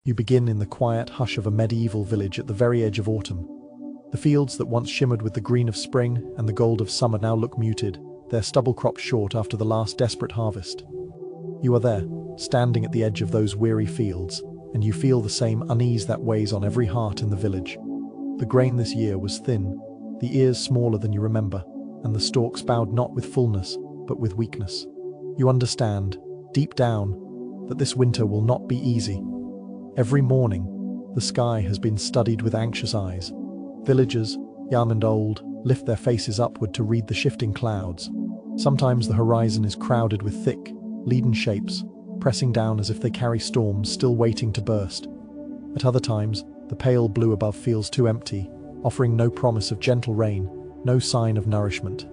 You begin in the quiet hush of a medieval village at the very edge of autumn. The fields that once shimmered with the green of spring and the gold of summer now look muted, their stubble crops short after the last desperate harvest. You are there, standing at the edge of those weary fields, and you feel the same unease that weighs on every heart in the village. The grain this year was thin, the ears smaller than you remember, and the stalks bowed not with fullness, but with weakness. You understand, deep down, that this winter will not be easy. Every morning, the sky has been studied with anxious eyes. Villagers, young and old, lift their faces upward to read the shifting clouds. Sometimes the horizon is crowded with thick, leaden shapes, pressing down as if they carry storms still waiting to burst. At other times, the pale blue above feels too empty, offering no promise of gentle rain, no sign of nourishment.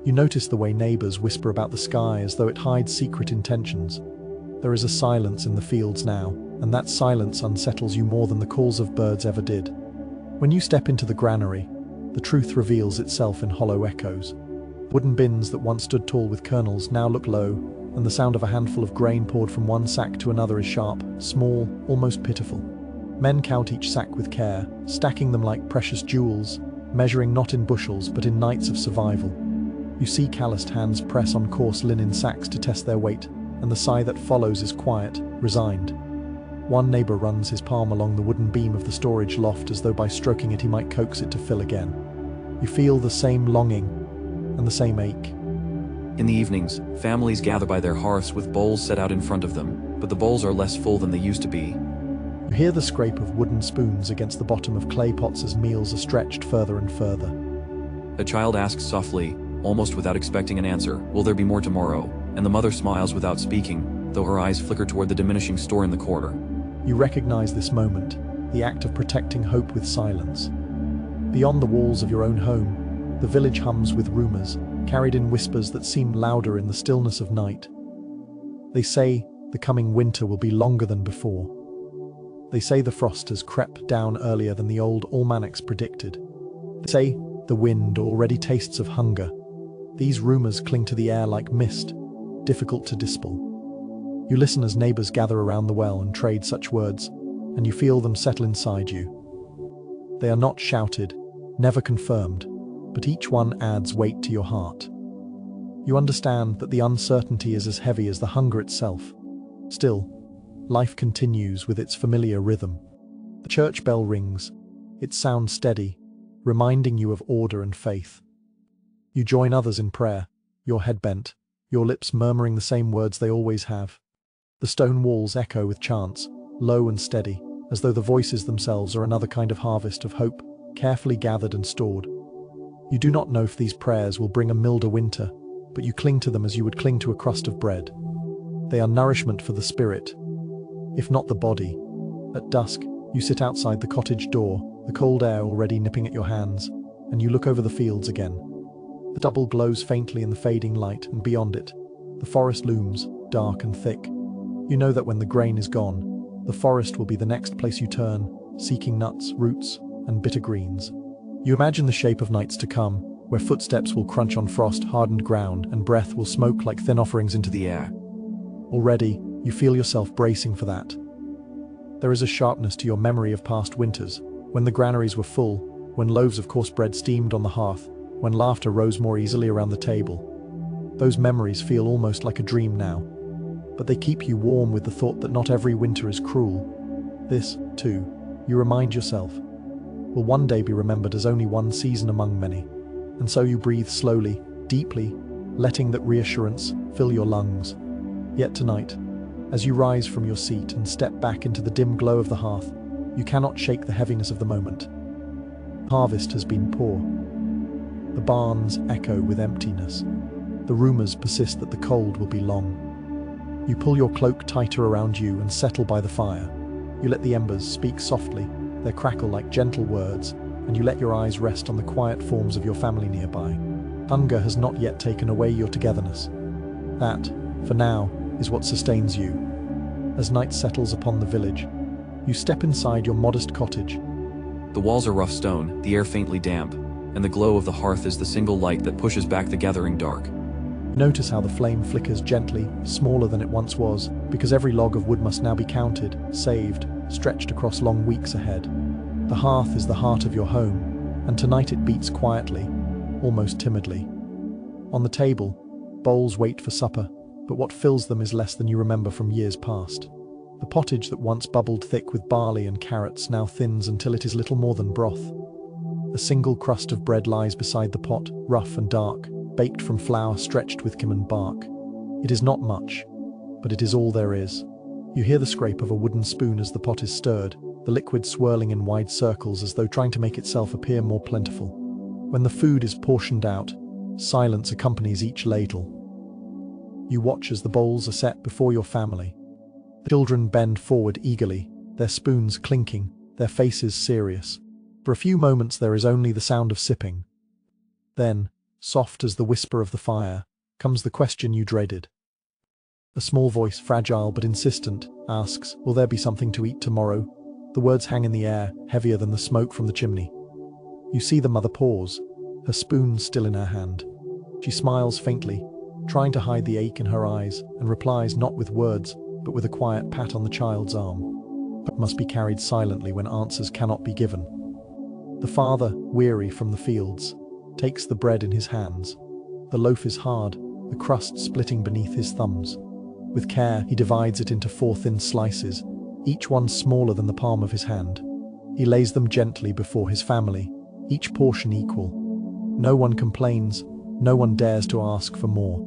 You notice the way neighbors whisper about the sky as though it hides secret intentions. There is a silence in the fields now, and that silence unsettles you more than the calls of birds ever did. When you step into the granary, the truth reveals itself in hollow echoes. Wooden bins that once stood tall with kernels now look low, and the sound of a handful of grain poured from one sack to another is sharp, small, almost pitiful. Men count each sack with care, stacking them like precious jewels, measuring not in bushels but in nights of survival. You see calloused hands press on coarse linen sacks to test their weight, and the sigh that follows is quiet, resigned. One neighbor runs his palm along the wooden beam of the storage loft as though by stroking it he might coax it to fill again. You feel the same longing and the same ache. In the evenings, families gather by their hearths with bowls set out in front of them, but the bowls are less full than they used to be. You hear the scrape of wooden spoons against the bottom of clay pots as meals are stretched further and further. A child asks softly, almost without expecting an answer, "Will there be more tomorrow?" And the mother smiles without speaking, though her eyes flicker toward the diminishing store in the corner. You recognize this moment, the act of protecting hope with silence. Beyond the walls of your own home, the village hums with rumors, carried in whispers that seem louder in the stillness of night. They say the coming winter will be longer than before. They say the frost has crept down earlier than the old almanacs predicted. They say the wind already tastes of hunger. These rumors cling to the air like mist, difficult to dispel. You listen as neighbors gather around the well and trade such words, and you feel them settle inside you. They are not shouted, never confirmed, but each one adds weight to your heart. You understand that the uncertainty is as heavy as the hunger itself. Still, life continues with its familiar rhythm. The church bell rings, its sound steady, reminding you of order and faith. You join others in prayer, your head bent, your lips murmuring the same words they always have. The stone walls echo with chants, low and steady, as though the voices themselves are another kind of harvest of hope, carefully gathered and stored. You do not know if these prayers will bring a milder winter, but you cling to them as you would cling to a crust of bread. They are nourishment for the spirit, if not the body. At dusk, you sit outside the cottage door, the cold air already nipping at your hands, and you look over the fields again. The double glows faintly in the fading light, and beyond it, the forest looms, dark and thick. You know that when the grain is gone, the forest will be the next place you turn, seeking nuts, roots, and bitter greens. You imagine the shape of nights to come, where footsteps will crunch on frost-hardened ground and breath will smoke like thin offerings into the air. Already, you feel yourself bracing for that. There is a sharpness to your memory of past winters, when the granaries were full, when loaves of coarse bread steamed on the hearth, when laughter rose more easily around the table. Those memories feel almost like a dream now, but they keep you warm with the thought that not every winter is cruel. This, too, you remind yourself, will one day be remembered as only one season among many. And so you breathe slowly, deeply, letting that reassurance fill your lungs. Yet tonight, as you rise from your seat and step back into the dim glow of the hearth, you cannot shake the heaviness of the moment. Harvest has been poor. The barns echo with emptiness. The rumors persist that the cold will be long. You pull your cloak tighter around you and settle by the fire. You let the embers speak softly, their crackle like gentle words, and you let your eyes rest on the quiet forms of your family nearby. Hunger has not yet taken away your togetherness. That, for now, is what sustains you. As night settles upon the village, you step inside your modest cottage. The walls are rough stone, the air faintly damp, and the glow of the hearth is the single light that pushes back the gathering dark. You Notice how the flame flickers gently, smaller than it once was, because every log of wood must now be counted, saved, stretched across long weeks ahead. The hearth is the heart of your home, and tonight it beats quietly, almost timidly. On the table, bowls wait for supper, but what fills them is less than you remember from years past. The pottage that once bubbled thick with barley and carrots now thins until it is little more than broth. A single crust of bread lies beside the pot, rough and dark, baked from flour stretched with cumin bark. It is not much, but it is all there is. You hear the scrape of a wooden spoon as the pot is stirred, the liquid swirling in wide circles as though trying to make itself appear more plentiful. When the food is portioned out, silence accompanies each ladle. You watch as the bowls are set before your family. The children bend forward eagerly, their spoons clinking, their faces serious. For a few moments there is only the sound of sipping. Then, soft as the whisper of the fire, comes the question you dreaded. A small voice, fragile but insistent, asks, "Will there be something to eat tomorrow?" The words hang in the air, heavier than the smoke from the chimney. You see the mother pause, her spoon still in her hand. She smiles faintly, trying to hide the ache in her eyes, and replies not with words, but with a quiet pat on the child's arm. Hope must be carried silently when answers cannot be given. The father, weary from the fields, takes the bread in his hands. The loaf is hard, the crust splitting beneath his thumbs. With care, he divides it into 4 thin slices, each one smaller than the palm of his hand. He lays them gently before his family, each portion equal. No one complains, no one dares to ask for more.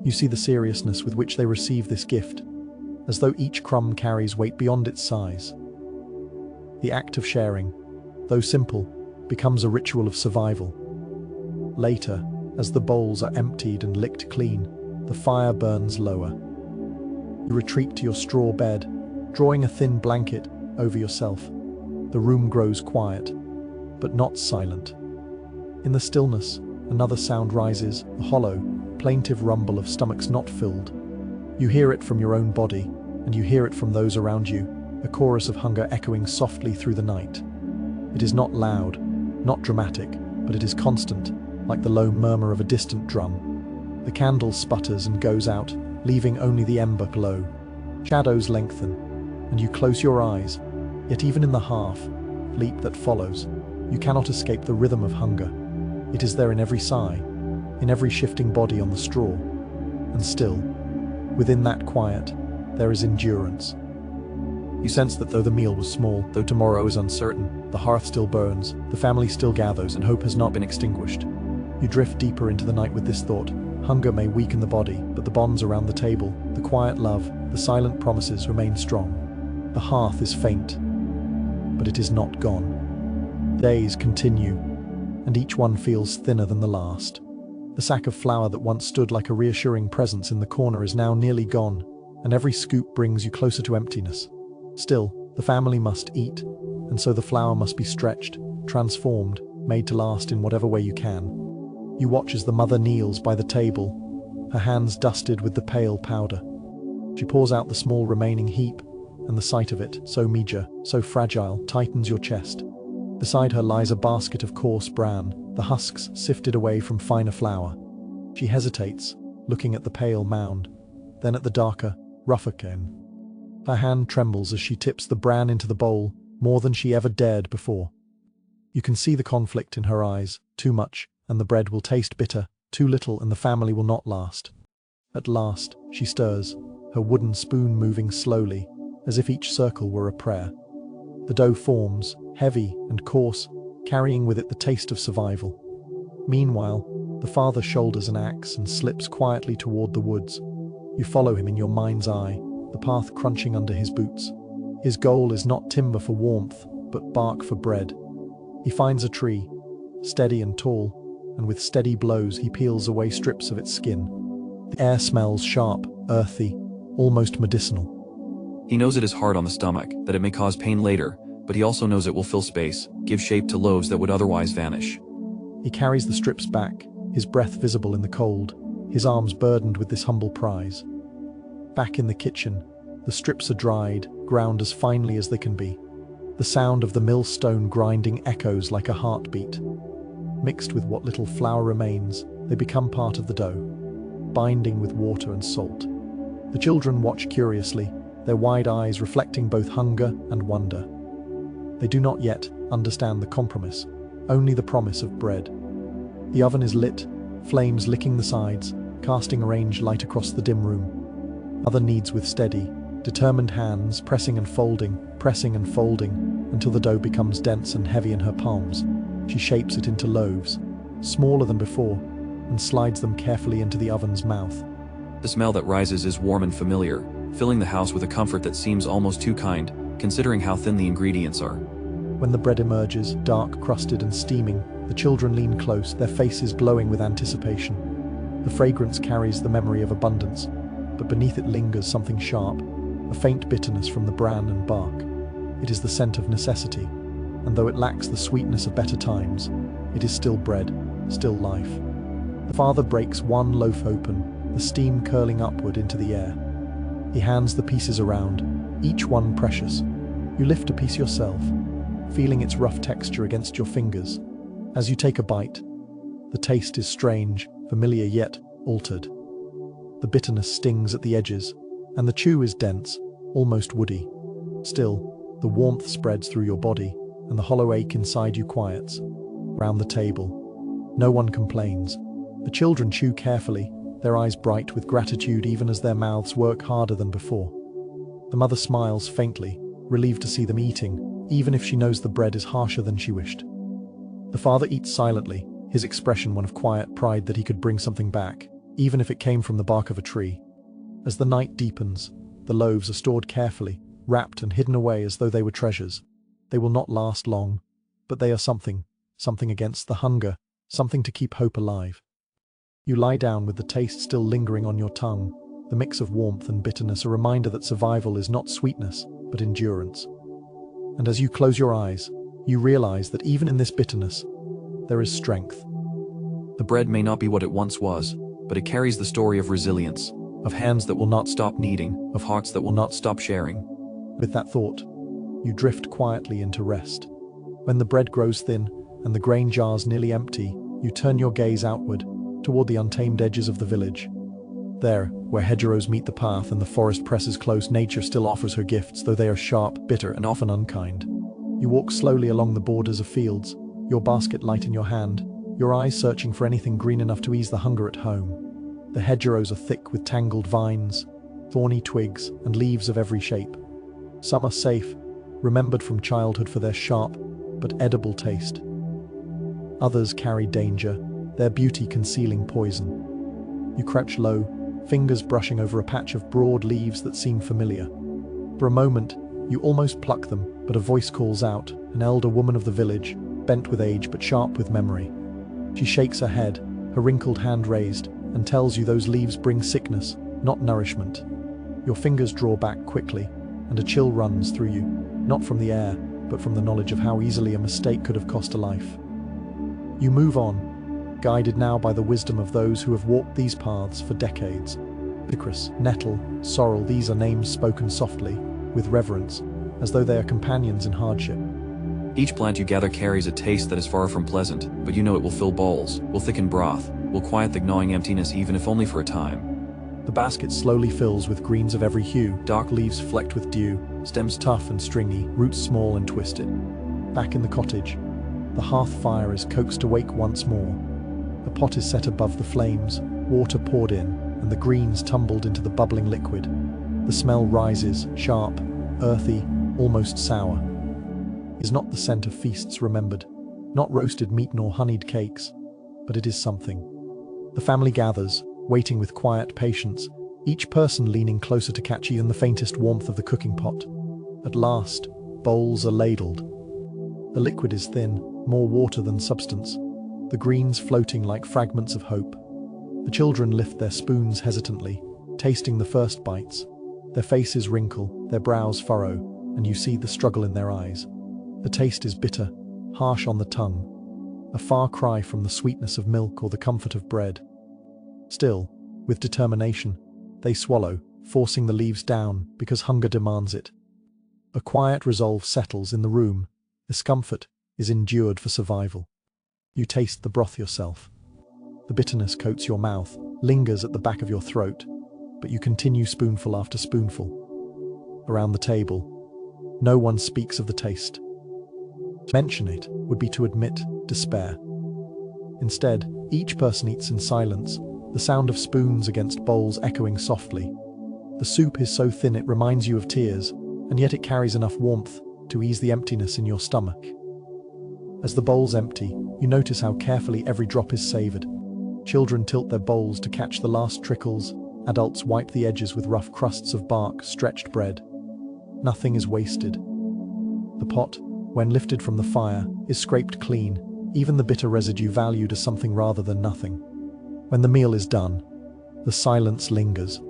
You see the seriousness with which they receive this gift, as though each crumb carries weight beyond its size. The act of sharing, though simple, becomes a ritual of survival. Later, as the bowls are emptied and licked clean, the fire burns lower. You retreat to your straw bed, drawing a thin blanket over yourself. The room grows quiet, but not silent. In the stillness, another sound rises, a hollow, plaintive rumble of stomachs not filled. You hear it from your own body, and you hear it from those around you, a chorus of hunger echoing softly through the night. It is not loud, not dramatic, but it is constant, like the low murmur of a distant drum. The candle sputters and goes out, leaving only the ember glow. Shadows lengthen, and you close your eyes, yet even in the half-leap that follows, you cannot escape the rhythm of hunger. It is there in every sigh, in every shifting body on the straw. And still, within that quiet, there is endurance. You sense that though the meal was small, though tomorrow is uncertain, the hearth still burns, the family still gathers, and hope has not been extinguished. You drift deeper into the night with this thought. Hunger may weaken the body, but the bonds around the table, the quiet love, the silent promises remain strong. The hearth is faint, but it is not gone. Days continue, and each one feels thinner than the last. The sack of flour that once stood like a reassuring presence in the corner is now nearly gone, and every scoop brings you closer to emptiness. Still, the family must eat, and so the flour must be stretched, transformed, made to last in whatever way you can. You watch as the mother kneels by the table, her hands dusted with the pale powder. She pours out the small remaining heap, and the sight of it, so meager, so fragile, tightens your chest. Beside her lies a basket of coarse bran, the husks sifted away from finer flour. She hesitates, looking at the pale mound, then at the darker, rougher cane. Her hand trembles as she tips the bran into the bowl, more than she ever dared before. You can see the conflict in her eyes, too much, and the bread will taste bitter, too little, and the family will not last. At last, she stirs, her wooden spoon moving slowly, as if each circle were a prayer. The dough forms, heavy and coarse, carrying with it the taste of survival. Meanwhile, the father shoulders an axe and slips quietly toward the woods. You follow him in your mind's eye, the path crunching under his boots. His goal is not timber for warmth, but bark for bread. He finds a tree, steady and tall, and with steady blows he peels away strips of its skin. The air smells sharp, earthy, almost medicinal. He knows it is hard on the stomach, that it may cause pain later, but he also knows it will fill space, give shape to loaves that would otherwise vanish. He carries the strips back, his breath visible in the cold, his arms burdened with this humble prize. Back in the kitchen, the strips are dried, ground as finely as they can be. The sound of the millstone grinding echoes like a heartbeat. Mixed with what little flour remains, they become part of the dough. binding with water and salt. The children watch curiously, their wide eyes reflecting both hunger and wonder. They do not yet understand the compromise, only the promise of bread. The oven is lit, flames licking the sides, casting a range light across the dim room. Mother kneads with steady, determined hands, pressing and folding, until the dough becomes dense and heavy in her palms. She shapes it into loaves, smaller than before, and slides them carefully into the oven's mouth. The smell that rises is warm and familiar, filling the house with a comfort that seems almost too kind, considering how thin the ingredients are. When the bread emerges, dark, crusted and steaming, the children lean close, their faces glowing with anticipation. The fragrance carries the memory of abundance, but beneath it lingers something sharp, a faint bitterness from the bran and bark. It is the scent of necessity, and though it lacks the sweetness of better times, it is still bread, still life. The father breaks one loaf open, the steam curling upward into the air. He hands the pieces around, each one precious. You lift a piece yourself, feeling its rough texture against your fingers. As you take a bite, the taste is strange, familiar yet altered. The bitterness stings at the edges, and the chew is dense, almost woody. Still, the warmth spreads through your body, and the hollow ache inside you quiets. Round the table, no one complains. The children chew carefully, their eyes bright with gratitude even as their mouths work harder than before. The mother smiles faintly, relieved to see them eating, even if she knows the bread is harsher than she wished. The father eats silently, his expression one of quiet pride that he could bring something back, even if it came from the bark of a tree. As the night deepens, the loaves are stored carefully, wrapped and hidden away as though they were treasures. They will not last long, but they are something against the hunger, something to keep hope alive. You lie down with the taste still lingering on your tongue, the mix of warmth and bitterness a reminder that survival is not sweetness, but endurance. And as you close your eyes, you realize that even in this bitterness, there is strength. The bread may not be what it once was, but it carries the story of resilience, of hands that will not stop kneading, of hearts that will not stop sharing. With that thought, you drift quietly into rest. When the bread grows thin and the grain jars nearly empty, you turn your gaze outward, toward the untamed edges of the village. There, where hedgerows meet the path and the forest presses close, nature still offers her gifts, though they are sharp, bitter, and often unkind. You walk slowly along the borders of fields, your basket light in your hand, your eyes searching for anything green enough to ease the hunger at home. The hedgerows are thick with tangled vines, thorny twigs, and leaves of every shape. Some are safe, remembered from childhood for their sharp but edible taste. Others carry danger, their beauty concealing poison. You crouch low, fingers brushing over a patch of broad leaves that seem familiar. For a moment, you almost pluck them, but a voice calls out, an elder woman of the village, bent with age but sharp with memory. She shakes her head, her wrinkled hand raised, and tells you those leaves bring sickness, not nourishment. Your fingers draw back quickly, and a chill runs through you, not from the air, but from the knowledge of how easily a mistake could have cost a life. You move on, guided now by the wisdom of those who have walked these paths for decades. Licorice, nettle, sorrel, these are names spoken softly, with reverence, as though they are companions in hardship. Each plant you gather carries a taste that is far from pleasant, but you know it will fill bowls, will thicken broth, will quiet the gnawing emptiness even if only for a time. The basket slowly fills with greens of every hue, dark leaves flecked with dew, stems tough and stringy, roots small and twisted. Back in the cottage, the hearth fire is coaxed awake once more. A pot is set above the flames, water poured in, and the greens tumbled into the bubbling liquid. The smell rises, sharp, earthy, almost sour. It is not the scent of feasts remembered, not roasted meat nor honeyed cakes, but it is something. The family gathers, waiting with quiet patience, each person leaning closer to catch even the faintest warmth of the cooking pot. At last, bowls are ladled. The liquid is thin, more water than substance, the greens floating like fragments of hope. The children lift their spoons hesitantly, tasting the first bites. Their faces wrinkle, their brows furrow, and you see the struggle in their eyes. The taste is bitter, harsh on the tongue, a far cry from the sweetness of milk or the comfort of bread. Still, with determination, they swallow, forcing the leaves down because hunger demands it. A quiet resolve settles in the room. Discomfort is endured for survival. You taste the broth yourself. The bitterness coats your mouth, lingers at the back of your throat, but you continue spoonful after spoonful. Around the table, no one speaks of the taste. To mention it would be to admit despair. Instead, each person eats in silence, the sound of spoons against bowls echoing softly. The soup is so thin it reminds you of tears, and yet it carries enough warmth to ease the emptiness in your stomach. As the bowls empty, you notice how carefully every drop is savored. Children tilt their bowls to catch the last trickles, adults wipe the edges with rough crusts of bark, stretched bread. Nothing is wasted. The pot, when lifted from the fire, is scraped clean, even the bitter residue valued as something rather than nothing. When the meal is done, the silence lingers.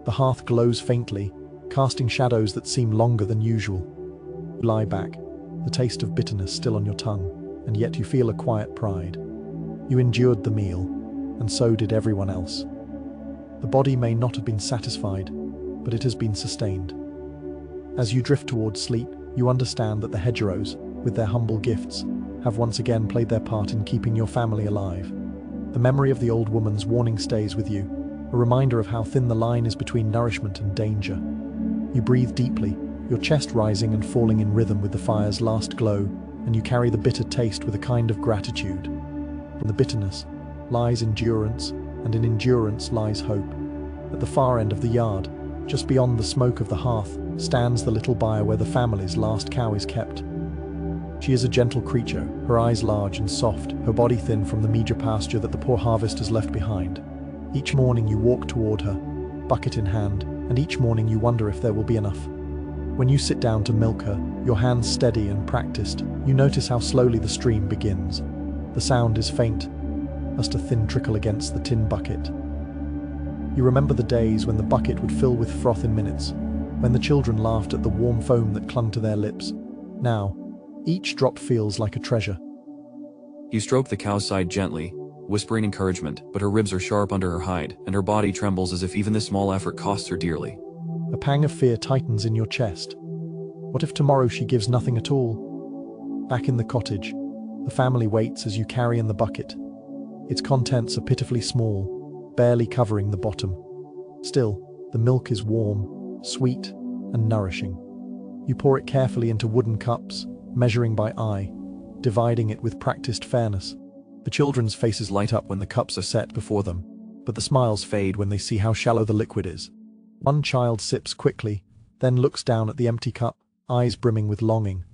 The hearth glows faintly, casting shadows that seem longer than usual. You lie back, the taste of bitterness still on your tongue, and yet you feel a quiet pride. You endured the meal, and so did everyone else. The body may not have been satisfied, but it has been sustained. As you drift towards sleep, you understand that the hedgerows, with their humble gifts, have once again played their part in keeping your family alive. The memory of the old woman's warning stays with you, a reminder of how thin the line is between nourishment and danger. You breathe deeply, your chest rising and falling in rhythm with the fire's last glow, and you carry the bitter taste with a kind of gratitude. In the bitterness lies endurance, and in endurance lies hope. At the far end of the yard, just beyond the smoke of the hearth, stands the little byre where the family's last cow is kept. She is a gentle creature, her eyes large and soft, her body thin from the meager pasture that the poor harvesters left behind. Each morning you walk toward her, bucket in hand, and each morning you wonder if there will be enough. When you sit down to milk her, your hands steady and practiced, you notice how slowly the stream begins. The sound is faint, just a thin trickle against the tin bucket. You remember the days when the bucket would fill with froth in minutes, when the children laughed at the warm foam that clung to their lips. Now, each drop feels like a treasure. You stroke the cow's side gently, whispering encouragement, but her ribs are sharp under her hide, and her body trembles as if even this small effort costs her dearly. A pang of fear tightens in your chest. What if tomorrow she gives nothing at all? Back in the cottage, the family waits as you carry in the bucket. Its contents are pitifully small, barely covering the bottom. Still, the milk is warm, sweet, and nourishing. You pour it carefully into wooden cups, measuring by eye, dividing it with practiced fairness. The children's faces light up when the cups are set before them, but the smiles fade when they see how shallow the liquid is. One child sips quickly, then looks down at the empty cup, eyes brimming with longing.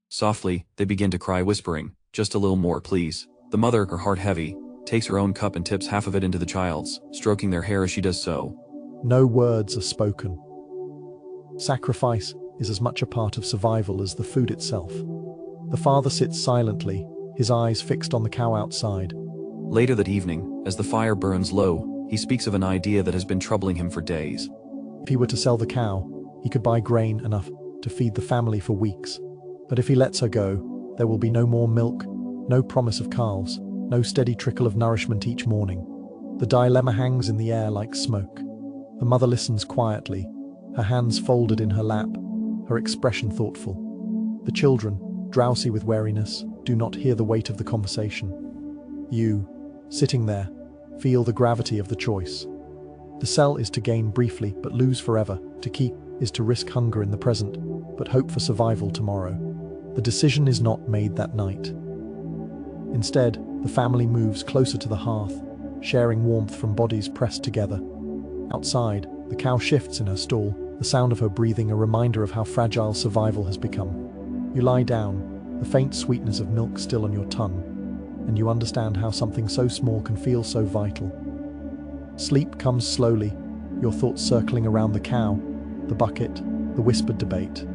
Softly, they begin to cry, whispering, "Just a little more, please." The mother, her heart heavy, takes her own cup and tips half of it into the child's, stroking their hair as she does so. No words are spoken. Sacrifice is as much a part of survival as the food itself. The father sits silently, his eyes fixed on the cow outside. Later that evening, as the fire burns low, he speaks of an idea that has been troubling him for days. If he were to sell the cow, he could buy grain enough to feed the family for weeks. But if he lets her go, there will be no more milk, no promise of calves, no steady trickle of nourishment each morning. The dilemma hangs in the air like smoke. The mother listens quietly, her hands folded in her lap, her expression thoughtful. The children, drowsy with weariness, do not hear the weight of the conversation. You, sitting there, feel the gravity of the choice. To sell is to gain briefly but lose forever. To keep is to risk hunger in the present, but hope for survival tomorrow. The decision is not made that night. Instead, the family moves closer to the hearth, sharing warmth from bodies pressed together. Outside, the cow shifts in her stall, the sound of her breathing a reminder of how fragile survival has become. You lie down, the faint sweetness of milk still on your tongue, and you understand how something so small can feel so vital. Sleep comes slowly, your thoughts circling around the cow, the bucket, the whispered debate.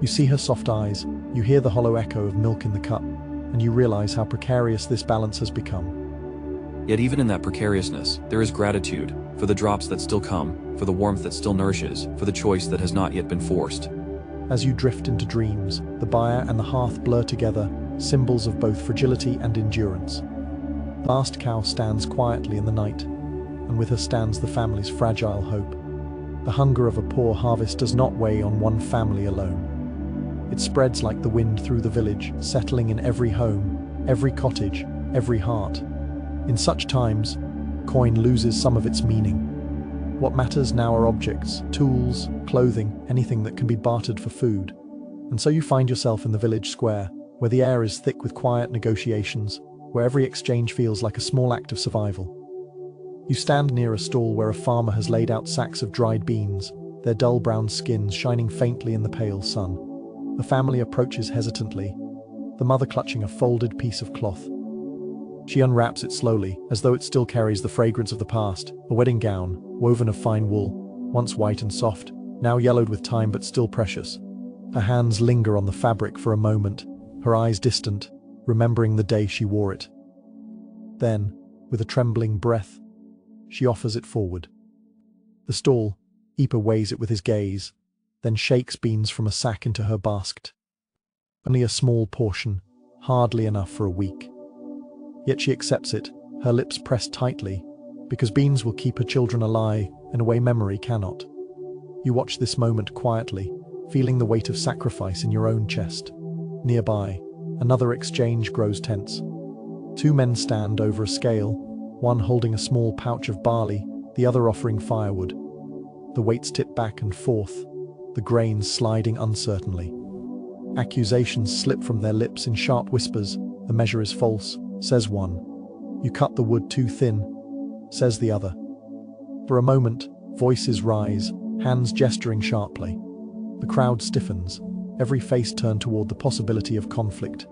You see her soft eyes, you hear the hollow echo of milk in the cup, and you realize how precarious this balance has become. Yet even in that precariousness, there is gratitude, for the drops that still come, for the warmth that still nourishes, for the choice that has not yet been forced. As you drift into dreams, the byre and the hearth blur together, symbols of both fragility and endurance. The last cow stands quietly in the night, and with her stands the family's fragile hope. The hunger of a poor harvest does not weigh on one family alone. It spreads like the wind through the village, settling in every home, every cottage, every heart. In such times, coin loses some of its meaning. What matters now are objects, tools, clothing, anything that can be bartered for food. And so you find yourself in the village square, where the air is thick with quiet negotiations, where every exchange feels like a small act of survival. You stand near a stall where a farmer has laid out sacks of dried beans, their dull brown skins shining faintly in the pale sun. The family approaches hesitantly, the mother clutching a folded piece of cloth. She unwraps it slowly, as though it still carries the fragrance of the past, a wedding gown, woven of fine wool, once white and soft, now yellowed with time but still precious. Her hands linger on the fabric for a moment, her eyes distant, remembering the day she wore it. Then, with a trembling breath, she offers it forward. The stall, Ipa weighs it with his gaze, then shakes beans from a sack into her basket. Only a small portion, hardly enough for a week. Yet she accepts it, her lips pressed tightly, because beans will keep her children alive in a way memory cannot. You watch this moment quietly, feeling the weight of sacrifice in your own chest. Nearby, another exchange grows tense. Two men stand over a scale, one holding a small pouch of barley, the other offering firewood. The weights tip back and forth, the grains sliding uncertainly. Accusations slip from their lips in sharp whispers. The measure is false, says one. You cut the wood too thin, says the other. For a moment, voices rise, hands gesturing sharply. The crowd stiffens, every face turned toward the possibility of conflict.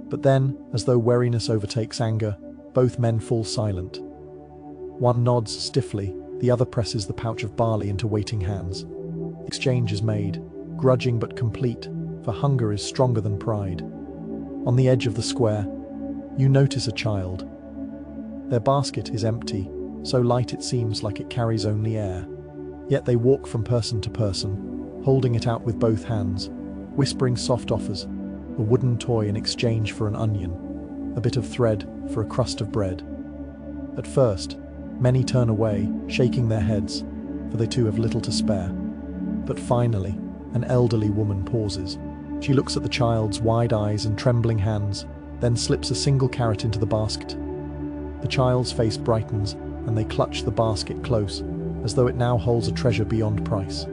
But then, as though wariness overtakes anger, both men fall silent. One nods stiffly, the other presses the pouch of barley into waiting hands. Exchange is made, grudging but complete, for hunger is stronger than pride. On the edge of the square, you notice a child. Their basket is empty, so light it seems like it carries only air. Yet they walk from person to person, holding it out with both hands, whispering soft offers, a wooden toy in exchange for an onion, a bit of thread for a crust of bread. At first, many turn away, shaking their heads, for they too have little to spare. But finally, an elderly woman pauses. She looks at the child's wide eyes and trembling hands, then slips a single carrot into the basket. The child's face brightens, and they clutch the basket close, as though it now holds a treasure beyond price.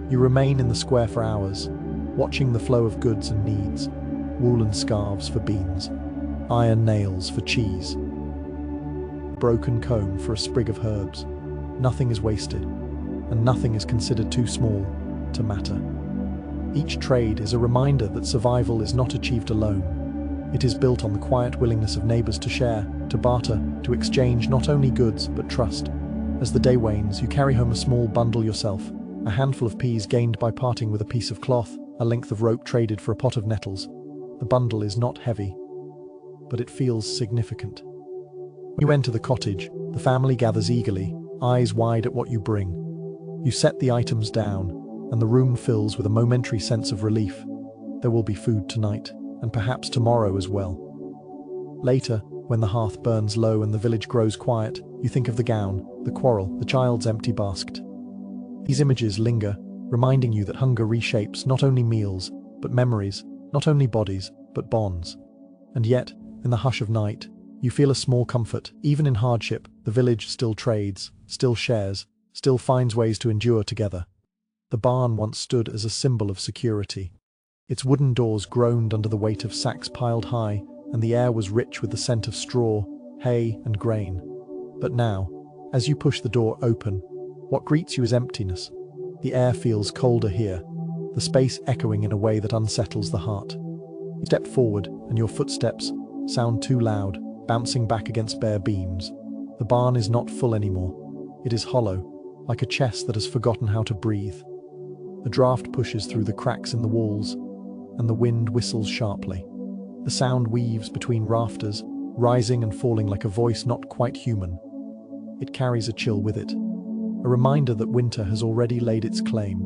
You remain in the square for hours, watching the flow of goods and needs, woolen scarves for beans, iron nails for cheese, broken comb for a sprig of herbs. Nothing is wasted, and nothing is considered too small to matter. Each trade is a reminder that survival is not achieved alone. It is built on the quiet willingness of neighbors to share, to barter, to exchange not only goods but trust. As the day wanes, you carry home a small bundle yourself, a handful of peas gained by parting with a piece of cloth, a length of rope traded for a pot of nettles. The bundle is not heavy, but it feels significant. You enter the cottage, the family gathers eagerly, eyes wide at what you bring. You set the items down, and the room fills with a momentary sense of relief. There will be food tonight, and perhaps tomorrow as well. Later, when the hearth burns low and the village grows quiet, you think of the gown, the quarrel, the child's empty basket. These images linger, reminding you that hunger reshapes not only meals, but memories, not only bodies, but bonds. And yet, in the hush of night, you feel a small comfort. Even in hardship, the village still trades, still shares, still finds ways to endure together. The barn once stood as a symbol of security. Its wooden doors groaned under the weight of sacks piled high, and the air was rich with the scent of straw, hay, and grain. But now, as you push the door open, what greets you is emptiness. The air feels colder here, the space echoing in a way that unsettles the heart. You step forward, and your footsteps sound too loud, bouncing back against bare beams. The barn is not full anymore. It is hollow, like a chest that has forgotten how to breathe. A draft pushes through the cracks in the walls, and the wind whistles sharply. The sound weaves between rafters, rising and falling like a voice not quite human. It carries a chill with it, a reminder that winter has already laid its claim.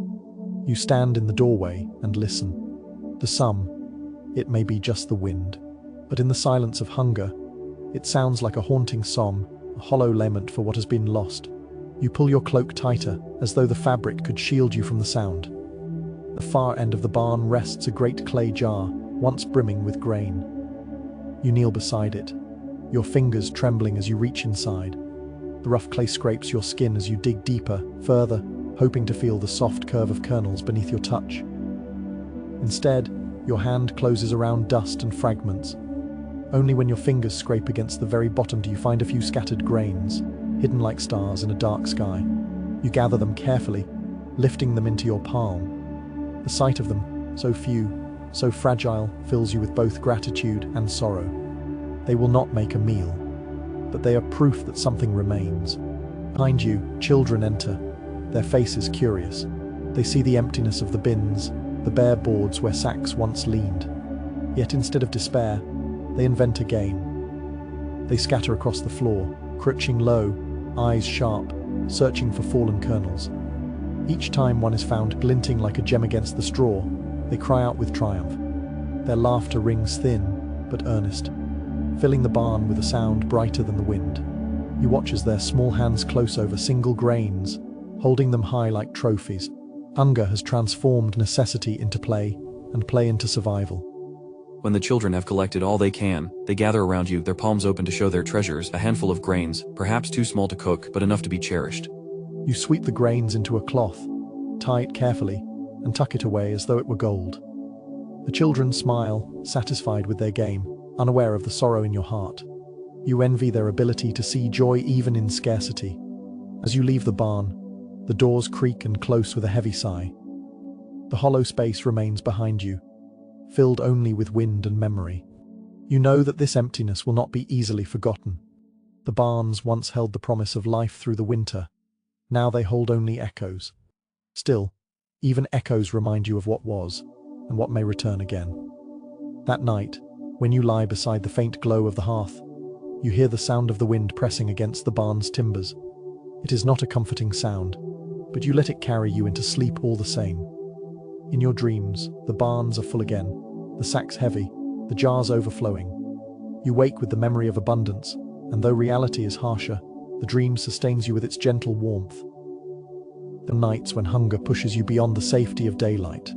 You stand in the doorway and listen. To some, it may be just the wind, but in the silence of hunger, it sounds like a haunting song, a hollow lament for what has been lost. You pull your cloak tighter, as though the fabric could shield you from the sound. At the far end of the barn rests a great clay jar, once brimming with grain. You kneel beside it, your fingers trembling as you reach inside. The rough clay scrapes your skin as you dig deeper, further, hoping to feel the soft curve of kernels beneath your touch. Instead, your hand closes around dust and fragments. Only when your fingers scrape against the very bottom do you find a few scattered grains, hidden like stars in a dark sky. You gather them carefully, lifting them into your palm. The sight of them, so few, so fragile, fills you with both gratitude and sorrow. They will not make a meal, but they are proof that something remains. Behind you, children enter, their faces curious. They see the emptiness of the bins, the bare boards where sacks once leaned. Yet instead of despair, they invent a game. They scatter across the floor, crouching low, eyes sharp, searching for fallen kernels. Each time one is found glinting like a gem against the straw, they cry out with triumph. Their laughter rings thin, but earnest, filling the barn with a sound brighter than the wind. You watch as their small hands close over single grains, holding them high like trophies. Hunger has transformed necessity into play, and play into survival. When the children have collected all they can, they gather around you, their palms open to show their treasures, a handful of grains, perhaps too small to cook, but enough to be cherished. You sweep the grains into a cloth, tie it carefully, and tuck it away as though it were gold. The children smile, satisfied with their game, unaware of the sorrow in your heart. You envy their ability to see joy even in scarcity. As you leave the barn, the doors creak and close with a heavy sigh. The hollow space remains behind you, filled only with wind and memory. You know that this emptiness will not be easily forgotten. The barns once held the promise of life through the winter. Now they hold only echoes. Still, even echoes remind you of what was, and what may return again. That night, when you lie beside the faint glow of the hearth, you hear the sound of the wind pressing against the barn's timbers. It is not a comforting sound, but you let it carry you into sleep all the same. In your dreams, the barns are full again, the sacks heavy, the jars overflowing. You wake with the memory of abundance, and though reality is harsher, the dream sustains you with its gentle warmth. The nights when hunger pushes you beyond the safety of daylight.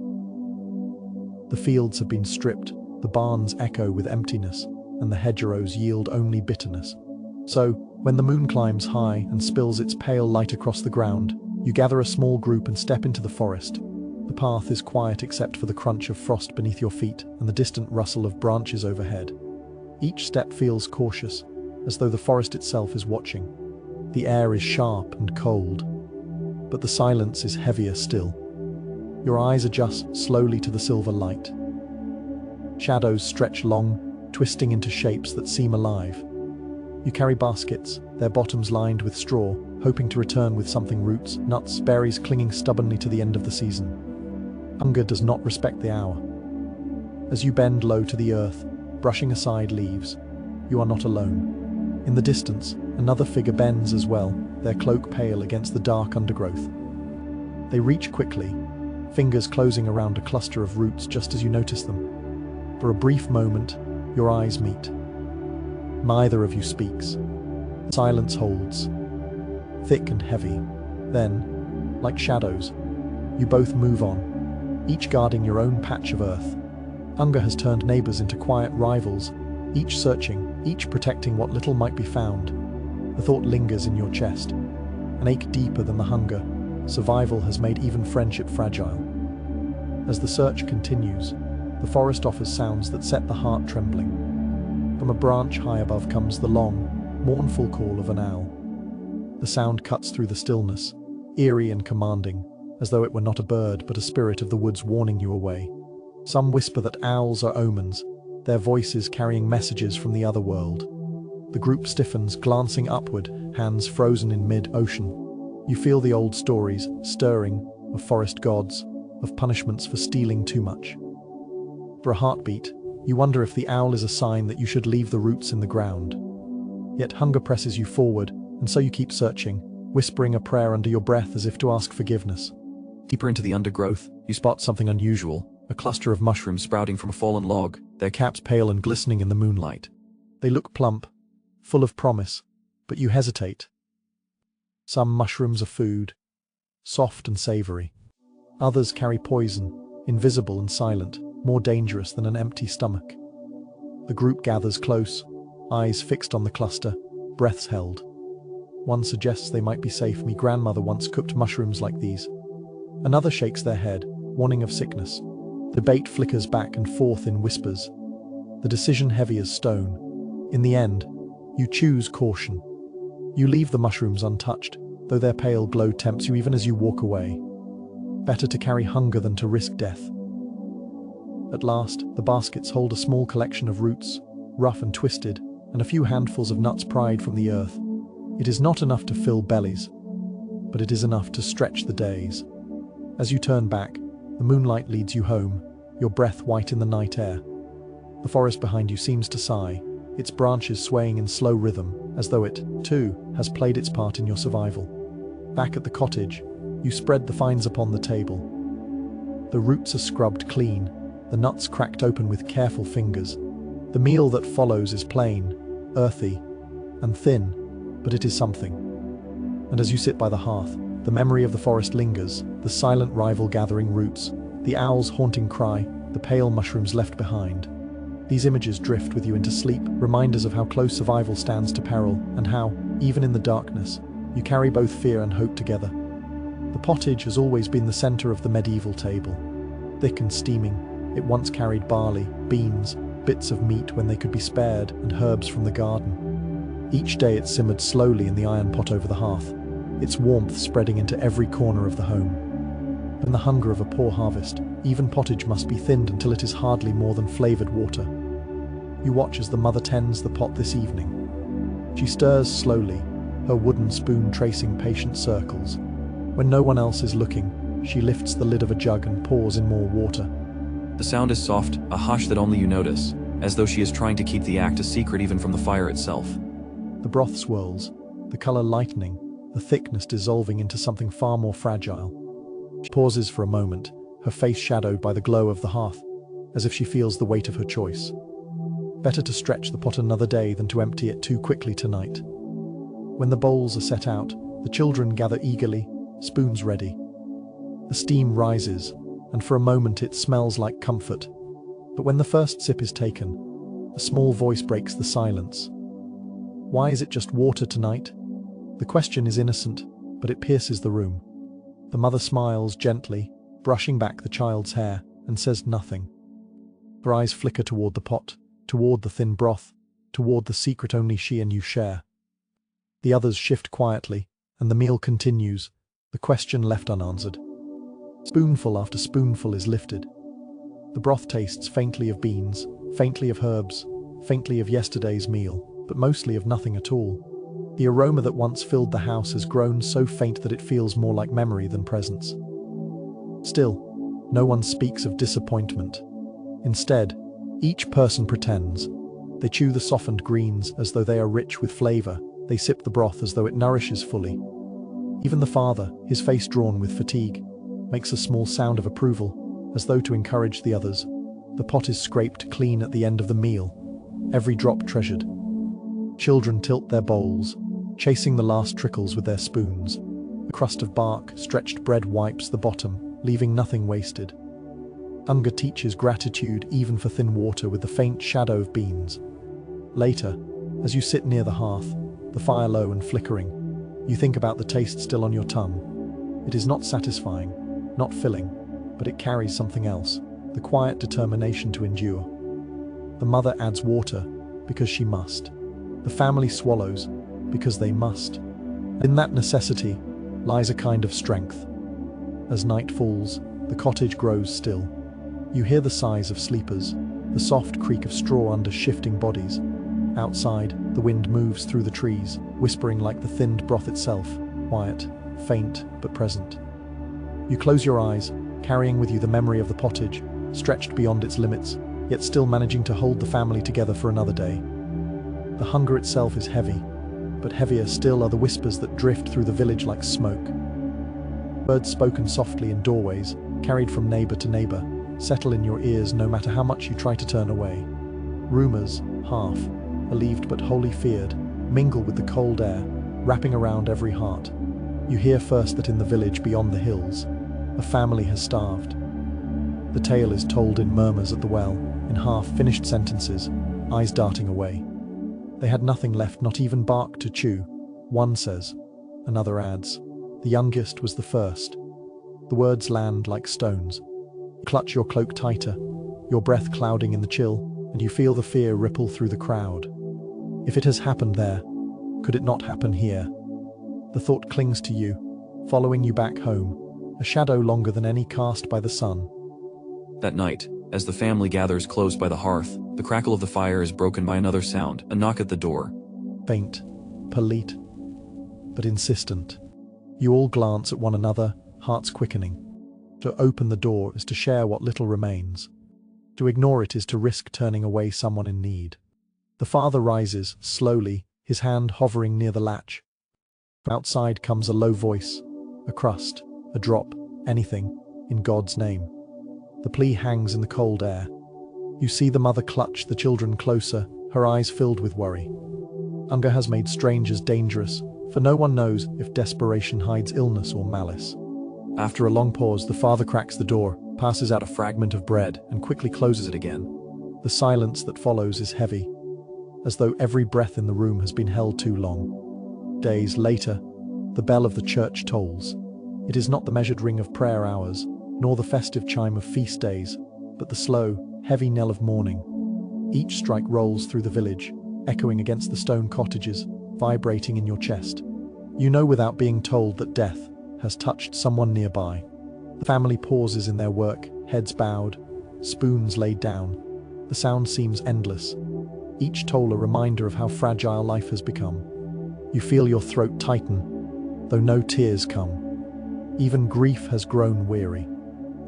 The fields have been stripped, the barns echo with emptiness, and the hedgerows yield only bitterness. So, when the moon climbs high and spills its pale light across the ground, you gather a small group and step into the forest. The path is quiet except for the crunch of frost beneath your feet and the distant rustle of branches overhead. Each step feels cautious, as though the forest itself is watching. The air is sharp and cold, but the silence is heavier still. Your eyes adjust slowly to the silver light. Shadows stretch long, twisting into shapes that seem alive. You carry baskets, their bottoms lined with straw, hoping to return with something: roots, nuts, berries clinging stubbornly to the end of the season. Hunger does not respect the hour. As you bend low to the earth, brushing aside leaves, you are not alone. In the distance, another figure bends as well, their cloak pale against the dark undergrowth. They reach quickly, fingers closing around a cluster of roots just as you notice them. For a brief moment, your eyes meet. Neither of you speaks. Silence holds, thick and heavy. Then, like shadows, you both move on, each guarding your own patch of earth. Hunger has turned neighbors into quiet rivals, each searching, each protecting what little might be found. The thought lingers in your chest, an ache deeper than the hunger. Survival has made even friendship fragile. As the search continues, the forest offers sounds that set the heart trembling. From a branch high above comes the long, mournful call of an owl. The sound cuts through the stillness, eerie and commanding, as though it were not a bird but a spirit of the woods warning you away. Some whisper that owls are omens, their voices carrying messages from the other world. The group stiffens, glancing upward, hands frozen in mid-ocean. You feel the old stories, stirring, of forest gods, of punishments for stealing too much. For a heartbeat, you wonder if the owl is a sign that you should leave the roots in the ground. Yet hunger presses you forward, and so you keep searching, whispering a prayer under your breath as if to ask forgiveness. Deeper into the undergrowth, you spot something unusual, a cluster of mushrooms sprouting from a fallen log, their caps pale and glistening in the moonlight. They look plump, full of promise, but you hesitate. Some mushrooms are food, soft and savory. Others carry poison, invisible and silent, more dangerous than an empty stomach. The group gathers close, eyes fixed on the cluster, breaths held. One suggests they might be safe. "Me grandmother once cooked mushrooms like these." Another shakes their head, warning of sickness. Debate flickers back and forth in whispers. The decision heavy as stone. In the end, you choose caution. You leave the mushrooms untouched, though their pale glow tempts you even as you walk away. Better to carry hunger than to risk death. At last, the baskets hold a small collection of roots, rough and twisted, and a few handfuls of nuts pried from the earth. It is not enough to fill bellies, but it is enough to stretch the days. As you turn back, the moonlight leads you home, your breath white in the night air. The forest behind you seems to sigh, its branches swaying in slow rhythm, as though it, too, has played its part in your survival. Back at the cottage, you spread the finds upon the table. The roots are scrubbed clean, the nuts cracked open with careful fingers. The meal that follows is plain, earthy, and thin, but it is something. And as you sit by the hearth, the memory of the forest lingers, the silent rival gathering roots, the owl's haunting cry, the pale mushrooms left behind. These images drift with you into sleep, reminders of how close survival stands to peril, and how, even in the darkness, you carry both fear and hope together. The pottage has always been the center of the medieval table. Thick and steaming, it once carried barley, beans, bits of meat when they could be spared, and herbs from the garden. Each day it simmered slowly in the iron pot over the hearth, its warmth spreading into every corner of the home. In the hunger of a poor harvest, even pottage must be thinned until it is hardly more than flavored water. You watch as the mother tends the pot this evening. She stirs slowly, her wooden spoon tracing patient circles. When no one else is looking, she lifts the lid of a jug and pours in more water. The sound is soft, a hush that only you notice, as though she is trying to keep the act a secret even from the fire itself. The broth swirls, the color lightening, the thickness dissolving into something far more fragile. She pauses for a moment, her face shadowed by the glow of the hearth, as if she feels the weight of her choice. Better to stretch the pot another day than to empty it too quickly tonight. When the bowls are set out, the children gather eagerly, spoons ready. The steam rises, and for a moment it smells like comfort. But when the first sip is taken, a small voice breaks the silence. Why is it just water tonight? The question is innocent, but it pierces the room. The mother smiles gently, brushing back the child's hair, and says nothing. Her eyes flicker toward the pot, toward the thin broth, toward the secret only she and you share. The others shift quietly, and the meal continues, the question left unanswered. Spoonful after spoonful is lifted. The broth tastes faintly of beans, faintly of herbs, faintly of yesterday's meal, but mostly of nothing at all. The aroma that once filled the house has grown so faint that it feels more like memory than presence. Still, no one speaks of disappointment. Instead, each person pretends. They chew the softened greens as though they are rich with flavor. They sip the broth as though it nourishes fully. Even the father, his face drawn with fatigue, makes a small sound of approval, as though to encourage the others. The pot is scraped clean at the end of the meal, every drop treasured. Children tilt their bowls, chasing the last trickles with their spoons. A crust of bark, stretched bread wipes the bottom, leaving nothing wasted. Hunger teaches gratitude even for thin water with the faint shadow of beans. Later, as you sit near the hearth, the fire low and flickering, you think about the taste still on your tongue. It is not satisfying, not filling, but it carries something else, the quiet determination to endure. The mother adds water because she must. The family swallows because they must. In that necessity lies a kind of strength. As night falls, the cottage grows still. You hear the sighs of sleepers, the soft creak of straw under shifting bodies. Outside, the wind moves through the trees, whispering like the thinned broth itself, quiet, faint, but present. You close your eyes, carrying with you the memory of the pottage, stretched beyond its limits, yet still managing to hold the family together for another day. The hunger itself is heavy, but heavier still are the whispers that drift through the village like smoke. Words spoken softly in doorways, carried from neighbor to neighbor, settle in your ears no matter how much you try to turn away. Rumors, half believed but wholly feared, mingle with the cold air, wrapping around every heart. You hear first that in the village beyond the hills, a family has starved. The tale is told in murmurs at the well, in half-finished sentences, eyes darting away. They had nothing left, not even bark to chew, One says. Another adds. The youngest was the first. The words land like stones. Clutch your cloak tighter, your breath clouding in the chill, and you feel the fear ripple through the crowd. If it has happened there, could it not happen here? The thought clings to you, following you back home, a shadow longer than any cast by the sun. That night, as the family gathers close by the hearth, the crackle of the fire is broken by another sound, a knock at the door. Faint, polite, but insistent. You all glance at one another, hearts quickening. To open the door is to share what little remains. To ignore it is to risk turning away someone in need. The father rises, slowly, his hand hovering near the latch. Outside comes a low voice, a crust, a drop, anything, in God's name. The plea hangs in the cold air. You see the mother clutch the children closer, her eyes filled with worry. Hunger has made strangers dangerous, for no one knows if desperation hides illness or malice. After a long pause, the father cracks the door, passes out a fragment of bread, and quickly closes it again. The silence that follows is heavy, as though every breath in the room has been held too long. Days later, the bell of the church tolls. It is not the measured ring of prayer hours, nor the festive chime of feast days, but the slow, heavy knell of mourning. Each strike rolls through the village, echoing against the stone cottages, vibrating in your chest. You know without being told that death has touched someone nearby. The family pauses in their work, heads bowed, spoons laid down. The sound seems endless, each toll a reminder of how fragile life has become. You feel your throat tighten, though no tears come. Even grief has grown weary.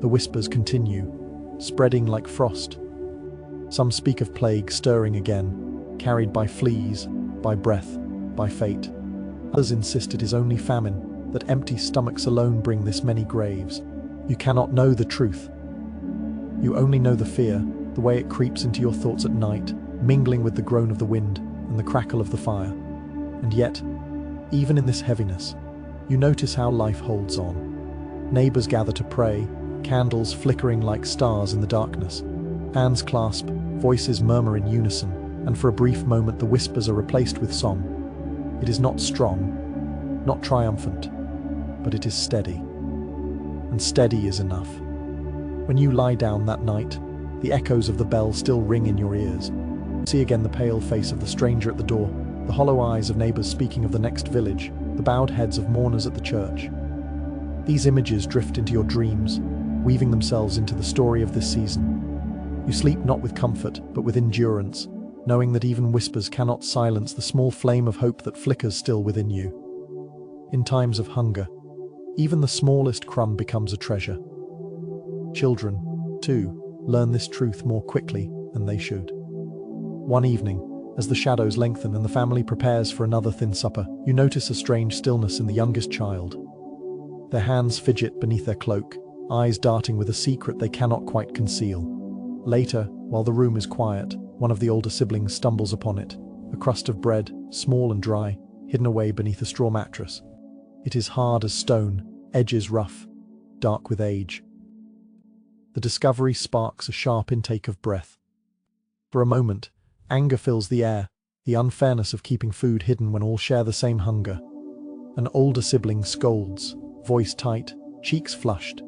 The whispers continue, spreading like frost. Some speak of plague stirring again, carried by fleas, by breath, by fate. Others insist it is only famine, that empty stomachs alone bring this many graves. You cannot know the truth. You only know the fear, the way it creeps into your thoughts at night, mingling with the groan of the wind and the crackle of the fire. And yet, even in this heaviness, you notice how life holds on. Neighbors gather to pray, candles flickering like stars in the darkness. Hands clasp, voices murmur in unison, and for a brief moment the whispers are replaced with song. It is not strong, not triumphant, but it is steady. And steady is enough. When you lie down that night, the echoes of the bell still ring in your ears. You see again the pale face of the stranger at the door, the hollow eyes of neighbors speaking of the next village, the bowed heads of mourners at the church. These images drift into your dreams, weaving themselves into the story of this season. You sleep not with comfort, but with endurance, knowing that even whispers cannot silence the small flame of hope that flickers still within you. In times of hunger, even the smallest crumb becomes a treasure. Children, too, learn this truth more quickly than they should. One evening, as the shadows lengthen and the family prepares for another thin supper, you notice a strange stillness in the youngest child. Their hands fidget beneath their cloak, eyes darting with a secret they cannot quite conceal. Later, while the room is quiet, one of the older siblings stumbles upon it, a crust of bread, small and dry, hidden away beneath a straw mattress. It is hard as stone, edges rough, dark with age. The discovery sparks a sharp intake of breath. For a moment, anger fills the air, the unfairness of keeping food hidden when all share the same hunger. An older sibling scolds, voice tight, cheeks flushed.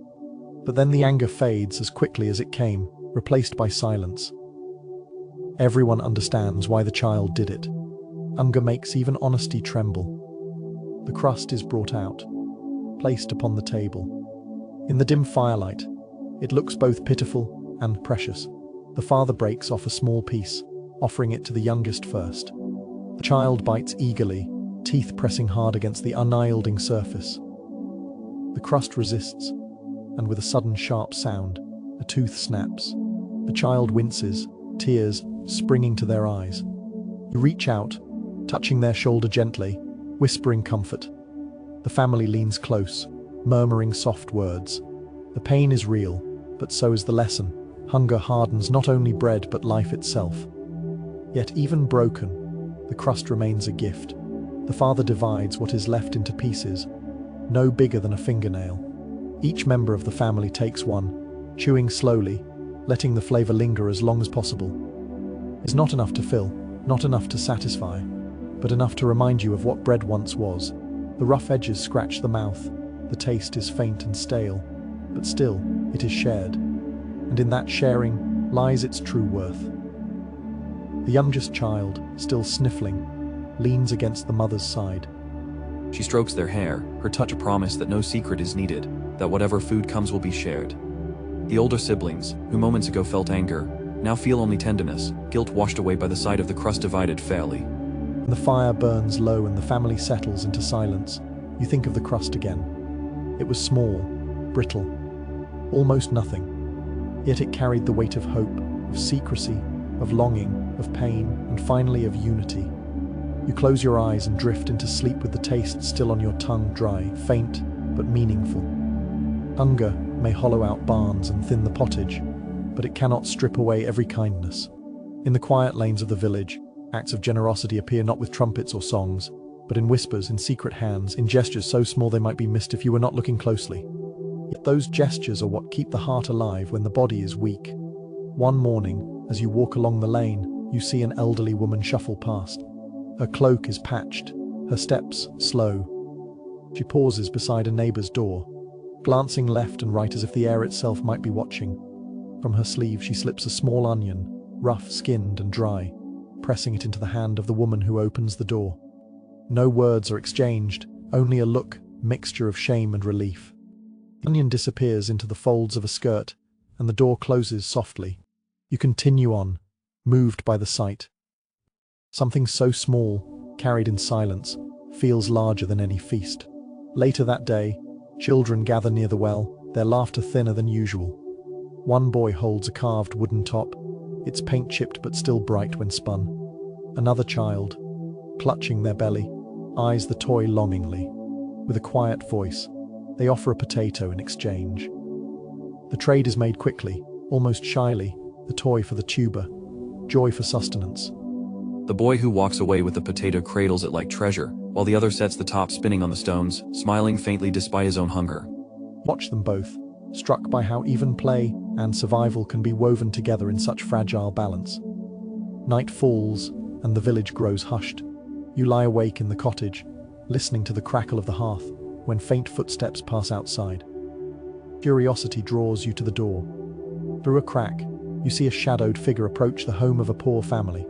But then the anger fades as quickly as it came, replaced by silence. Everyone understands why the child did it. Hunger makes even honesty tremble. The crust is brought out, placed upon the table. In the dim firelight, it looks both pitiful and precious. The father breaks off a small piece, offering it to the youngest first. The child bites eagerly, teeth pressing hard against the unyielding surface. The crust resists, and with a sudden sharp sound, a tooth snaps. The child winces, tears springing to their eyes. You reach out, touching their shoulder gently, whispering comfort. The family leans close, murmuring soft words. The pain is real, but so is the lesson. Hunger hardens not only bread but life itself. Yet even broken, the crust remains a gift. The father divides what is left into pieces, no bigger than a fingernail. Each member of the family takes one, chewing slowly, letting the flavor linger as long as possible. It's not enough to fill, not enough to satisfy, but enough to remind you of what bread once was. The rough edges scratch the mouth, the taste is faint and stale, but still, it is shared. And in that sharing lies its true worth. The youngest child, still sniffling, leans against the mother's side. She strokes their hair, her touch a promise that no secret is needed, that whatever food comes will be shared. The older siblings, who moments ago felt anger, now feel only tenderness, guilt washed away by the sight of the crust divided fairly. When the fire burns low and the family settles into silence, you think of the crust again. It was small, brittle, almost nothing. Yet it carried the weight of hope, of secrecy, of longing, of pain, and finally of unity. You close your eyes and drift into sleep with the taste still on your tongue, dry, faint, but meaningful. Hunger may hollow out barns and thin the pottage, but it cannot strip away every kindness. In the quiet lanes of the village, acts of generosity appear not with trumpets or songs, but in whispers, in secret hands, in gestures so small they might be missed if you were not looking closely. Yet those gestures are what keep the heart alive when the body is weak. One morning, as you walk along the lane, you see an elderly woman shuffle past. Her cloak is patched, her steps slow. She pauses beside a neighbor's door, glancing left and right as if the air itself might be watching. From her sleeve she slips a small onion, rough-skinned and dry, pressing it into the hand of the woman who opens the door. No words are exchanged, only a look, mixture of shame and relief. The onion disappears into the folds of a skirt, and the door closes softly. You continue on, moved by the sight. Something so small, carried in silence, feels larger than any feast. Later that day, children gather near the well, their laughter thinner than usual. One boy holds a carved wooden top, its paint chipped but still bright when spun. Another child, clutching their belly, eyes the toy longingly. With a quiet voice, they offer a potato in exchange. The trade is made quickly, almost shyly, the toy for the tuber, joy for sustenance. The boy who walks away with the potato cradles it like treasure, while the other sets the top spinning on the stones, smiling faintly despite his own hunger. Watch them both, struck by how even play and survival can be woven together in such fragile balance. Night falls, and the village grows hushed. You lie awake in the cottage, listening to the crackle of the hearth, when faint footsteps pass outside. Curiosity draws you to the door. Through a crack, you see a shadowed figure approach the home of a poor family.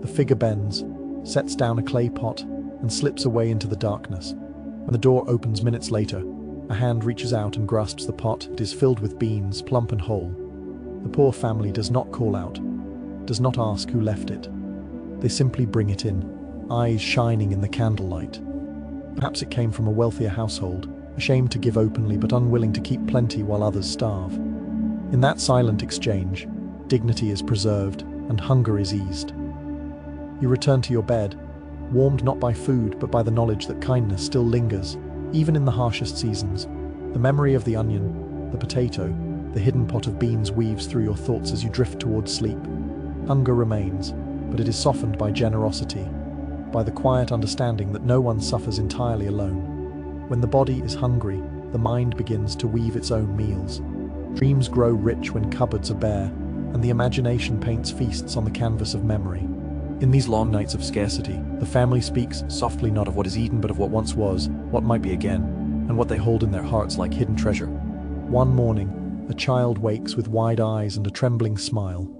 The figure bends, sets down a clay pot, and slips away into the darkness. When the door opens minutes later, a hand reaches out and grasps the pot. It is filled with beans, plump and whole. The poor family does not call out, does not ask who left it. They simply bring it in, eyes shining in the candlelight. Perhaps it came from a wealthier household, ashamed to give openly but unwilling to keep plenty while others starve. In that silent exchange, dignity is preserved and hunger is eased. You return to your bed, warmed not by food but by the knowledge that kindness still lingers, even in the harshest seasons. The memory of the onion, the potato, the hidden pot of beans weaves through your thoughts as you drift towards sleep. Hunger remains, but it is softened by generosity, by the quiet understanding that no one suffers entirely alone. When the body is hungry, the mind begins to weave its own meals. Dreams grow rich when cupboards are bare, and the imagination paints feasts on the canvas of memory. In these long nights of scarcity, the family speaks softly not of what is eaten but of what once was, what might be again, and what they hold in their hearts like hidden treasure. One morning, a child wakes with wide eyes and a trembling smile.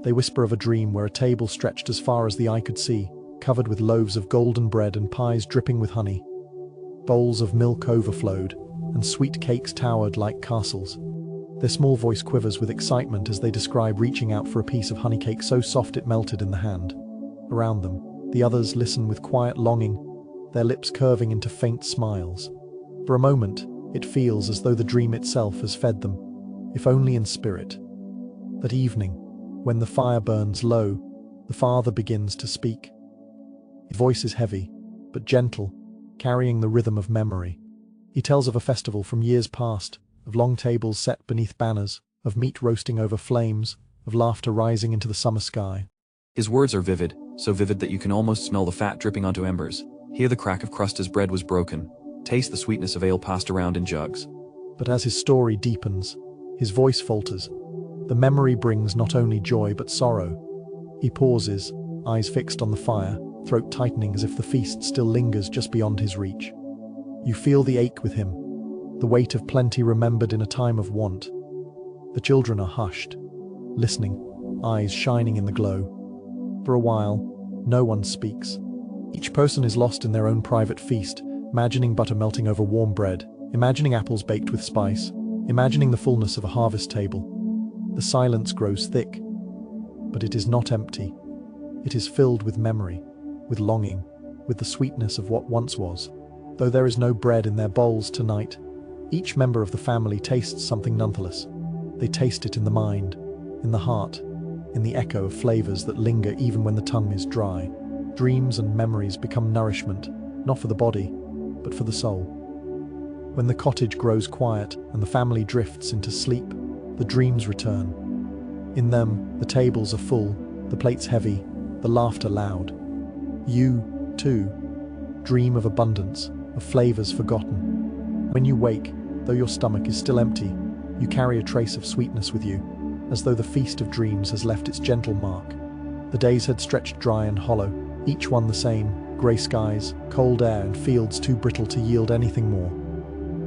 They whisper of a dream where a table stretched as far as the eye could see, covered with loaves of golden bread and pies dripping with honey. Bowls of milk overflowed, and sweet cakes towered like castles. Their small voice quivers with excitement as they describe reaching out for a piece of honey cake so soft it melted in the hand. Around them, the others listen with quiet longing, their lips curving into faint smiles. For a moment, it feels as though the dream itself has fed them, if only in spirit. That evening, when the fire burns low, the father begins to speak. His voice is heavy, but gentle, carrying the rhythm of memory. He tells of a festival from years past, of long tables set beneath banners, of meat roasting over flames, of laughter rising into the summer sky. His words are vivid, so vivid that you can almost smell the fat dripping onto embers, hear the crack of crust as bread was broken, taste the sweetness of ale passed around in jugs. But as his story deepens, his voice falters. The memory brings not only joy but sorrow. He pauses, eyes fixed on the fire, throat tightening as if the feast still lingers just beyond his reach. You feel the ache with him, the weight of plenty remembered in a time of want. The children are hushed, listening, eyes shining in the glow. For a while, no one speaks. Each person is lost in their own private feast, imagining butter melting over warm bread, imagining apples baked with spice, imagining the fullness of a harvest table. The silence grows thick, but it is not empty. It is filled with memory, with longing, with the sweetness of what once was. Though there is no bread in their bowls tonight, each member of the family tastes something nonetheless. They taste it in the mind, in the heart, in the echo of flavors that linger even when the tongue is dry. Dreams and memories become nourishment, not for the body, but for the soul. When the cottage grows quiet and the family drifts into sleep, the dreams return. In them, the tables are full, the plates heavy, the laughter loud. You, too, dream of abundance, of flavors forgotten. When you wake, though your stomach is still empty, you carry a trace of sweetness with you, as though the feast of dreams has left its gentle mark. The days had stretched dry and hollow, each one the same, grey skies, cold air and fields too brittle to yield anything more.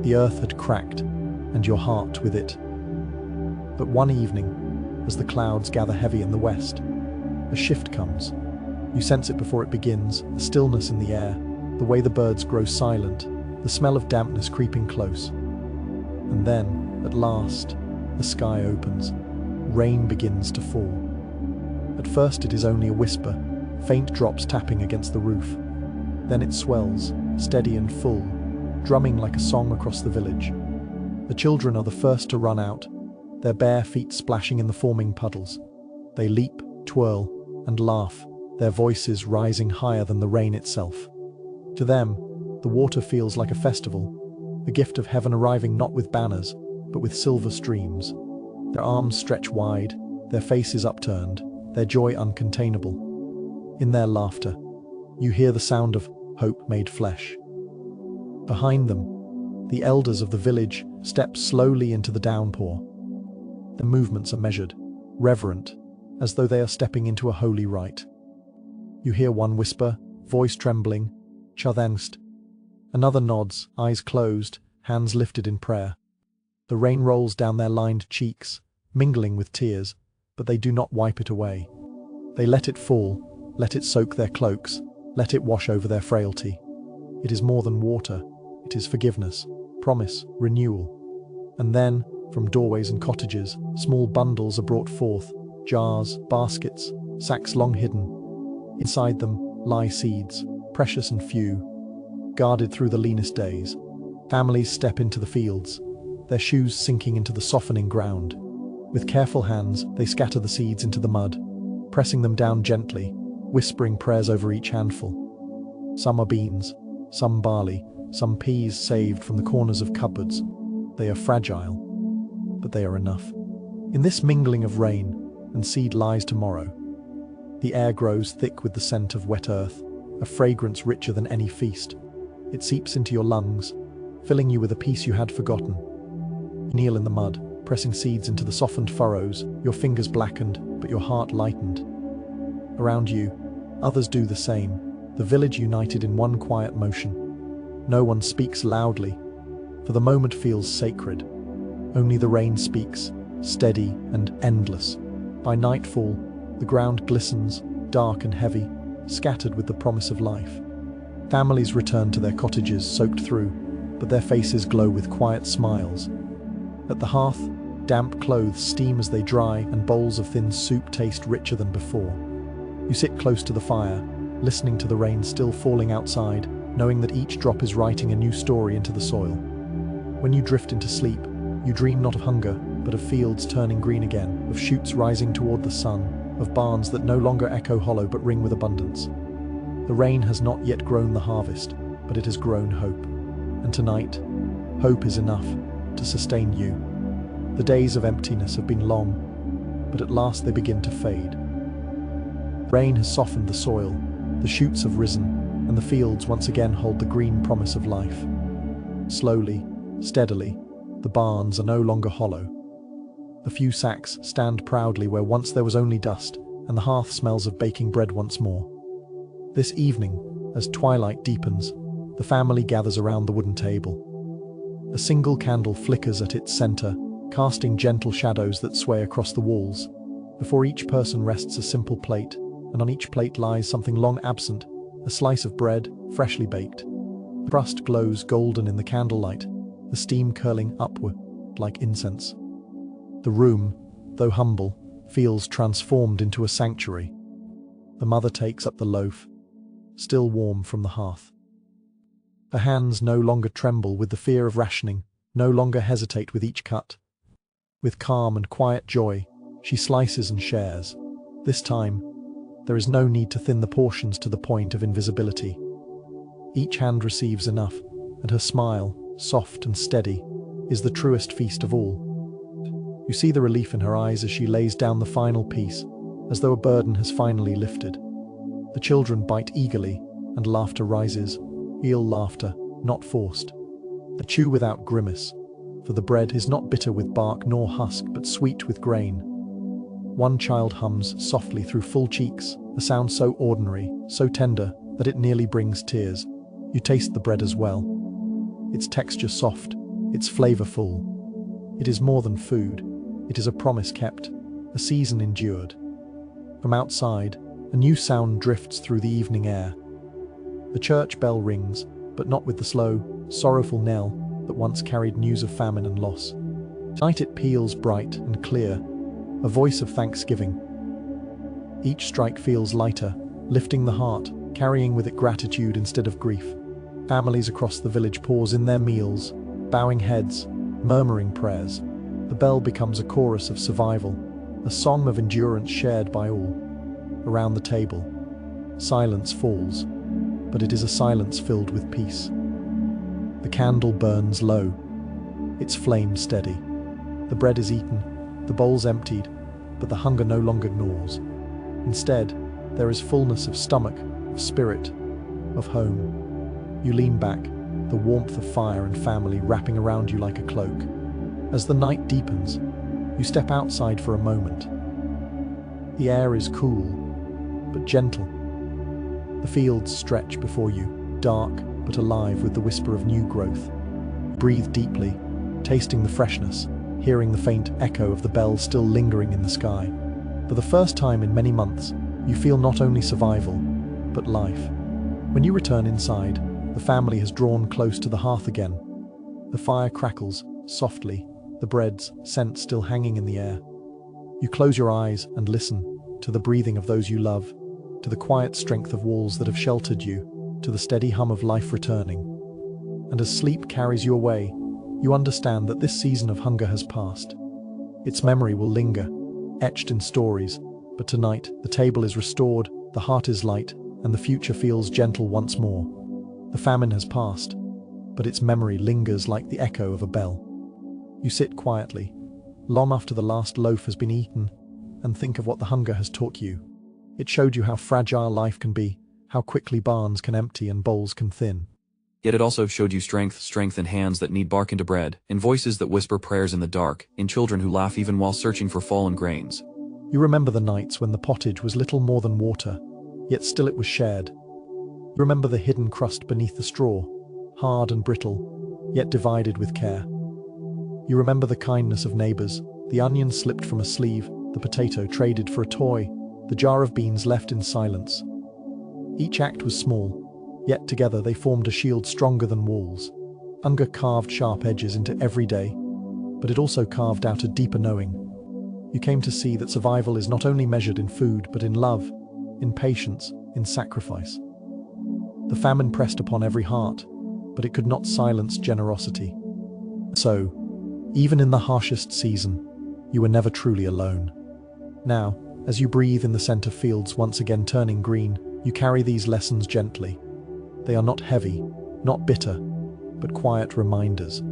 The earth had cracked, and your heart with it. But one evening, as the clouds gather heavy in the west, a shift comes. You sense it before it begins, the stillness in the air, the way the birds grow silent, the smell of dampness creeping close. And then, at last, the sky opens. Rain begins to fall. At first it is only a whisper, faint drops tapping against the roof. Then it swells, steady and full, drumming like a song across the village. The children are the first to run out, their bare feet splashing in the forming puddles. They leap, twirl, and laugh, their voices rising higher than the rain itself. To them, the water feels like a festival, the gift of heaven arriving not with banners, but with silver streams. Their arms stretch wide, their faces upturned, their joy uncontainable. In their laughter, you hear the sound of hope made flesh. Behind them, the elders of the village step slowly into the downpour. Their movements are measured, reverent, as though they are stepping into a holy rite. You hear one whisper, voice trembling, "Chadengst." Another nods, eyes closed, hands lifted in prayer. The rain rolls down their lined cheeks, mingling with tears, but they do not wipe it away. They let it fall, let it soak their cloaks, let it wash over their frailty. It is more than water, it is forgiveness, promise, renewal. And then, from doorways and cottages, small bundles are brought forth, jars, baskets, sacks long hidden. Inside them lie seeds, precious and few, guarded through the leanest days. Families step into the fields, their shoes sinking into the softening ground. With careful hands, they scatter the seeds into the mud, pressing them down gently, whispering prayers over each handful. Some are beans, some barley, some peas saved from the corners of cupboards. They are fragile, but they are enough. In this mingling of rain and seed lies tomorrow. The air grows thick with the scent of wet earth, a fragrance richer than any feast. It seeps into your lungs, filling you with a peace you had forgotten. You kneel in the mud, pressing seeds into the softened furrows, your fingers blackened, but your heart lightened. Around you, others do the same, the village united in one quiet motion. No one speaks loudly, for the moment feels sacred. Only the rain speaks, steady and endless. By nightfall, the ground glistens, dark and heavy, scattered with the promise of life. Families return to their cottages soaked through, but their faces glow with quiet smiles. At the hearth, damp clothes steam as they dry and bowls of thin soup taste richer than before. You sit close to the fire, listening to the rain still falling outside, knowing that each drop is writing a new story into the soil. When you drift into sleep, you dream not of hunger, but of fields turning green again, of shoots rising toward the sun, of barns that no longer echo hollow but ring with abundance. The rain has not yet grown the harvest, but it has grown hope. And tonight, hope is enough to sustain you. The days of emptiness have been long, but at last they begin to fade. Rain has softened the soil, the shoots have risen, and the fields once again hold the green promise of life. Slowly, steadily, the barns are no longer hollow. The few sacks stand proudly where once there was only dust, and the hearth smells of baking bread once more. This evening, as twilight deepens, the family gathers around the wooden table. A single candle flickers at its center, casting gentle shadows that sway across the walls. Before each person rests a simple plate, and on each plate lies something long absent, a slice of bread, freshly baked. The crust glows golden in the candlelight, the steam curling upward like incense. The room, though humble, feels transformed into a sanctuary. The mother takes up the loaf, still warm from the hearth. Her hands no longer tremble with the fear of rationing, no longer hesitate with each cut. With calm and quiet joy, she slices and shares. This time, there is no need to thin the portions to the point of invisibility. Each hand receives enough, and her smile, soft and steady, is the truest feast of all. You see the relief in her eyes as she lays down the final piece, as though a burden has finally lifted. The children bite eagerly, and laughter rises, real laughter, not forced. They chew without grimace, for the bread is not bitter with bark nor husk, but sweet with grain. One child hums softly through full cheeks, a sound so ordinary, so tender, that it nearly brings tears. You taste the bread as well. Its texture soft, its flavor full. It is more than food. It is a promise kept, a season endured. From outside, a new sound drifts through the evening air. The church bell rings, but not with the slow, sorrowful knell that once carried news of famine and loss. Tonight it peals bright and clear, a voice of thanksgiving. Each strike feels lighter, lifting the heart, carrying with it gratitude instead of grief. Families across the village pause in their meals, bowing heads, murmuring prayers. The bell becomes a chorus of survival, a song of endurance shared by all. Around the table, silence falls, but it is a silence filled with peace. The candle burns low, its flame steady. The bread is eaten, the bowls emptied, but the hunger no longer gnaws. Instead, there is fullness of stomach, of spirit, of home. You lean back, the warmth of fire and family wrapping around you like a cloak. As the night deepens, you step outside for a moment. The air is cool, but gentle. The fields stretch before you, dark but alive with the whisper of new growth. Breathe deeply, tasting the freshness, hearing the faint echo of the bells still lingering in the sky. For the first time in many months, you feel not only survival, but life. When you return inside, the family has drawn close to the hearth again. The fire crackles softly, the bread's scent still hanging in the air. You close your eyes and listen to the breathing of those you love, to the quiet strength of walls that have sheltered you, to the steady hum of life returning. And as sleep carries you away, you understand that this season of hunger has passed. Its memory will linger, etched in stories, but tonight the table is restored, the heart is light, and the future feels gentle once more. The famine has passed, but its memory lingers like the echo of a bell. You sit quietly, long after the last loaf has been eaten, and think of what the hunger has taught you. It showed you how fragile life can be, how quickly barns can empty and bowls can thin. Yet it also showed you strength in hands that knead bark into bread, in voices that whisper prayers in the dark, in children who laugh even while searching for fallen grains. You remember the nights when the pottage was little more than water, yet still it was shared. You remember the hidden crust beneath the straw, hard and brittle, yet divided with care. You remember the kindness of neighbors, the onion slipped from a sleeve, the potato traded for a toy, the jar of beans left in silence. Each act was small, yet together they formed a shield stronger than walls. Hunger carved sharp edges into every day, but it also carved out a deeper knowing. You came to see that survival is not only measured in food, but in love, in patience, in sacrifice. The famine pressed upon every heart, but it could not silence generosity. So, even in the harshest season, you were never truly alone. Now, as you breathe in the center fields once again turning green, you carry these lessons gently. They are not heavy, not bitter, but quiet reminders.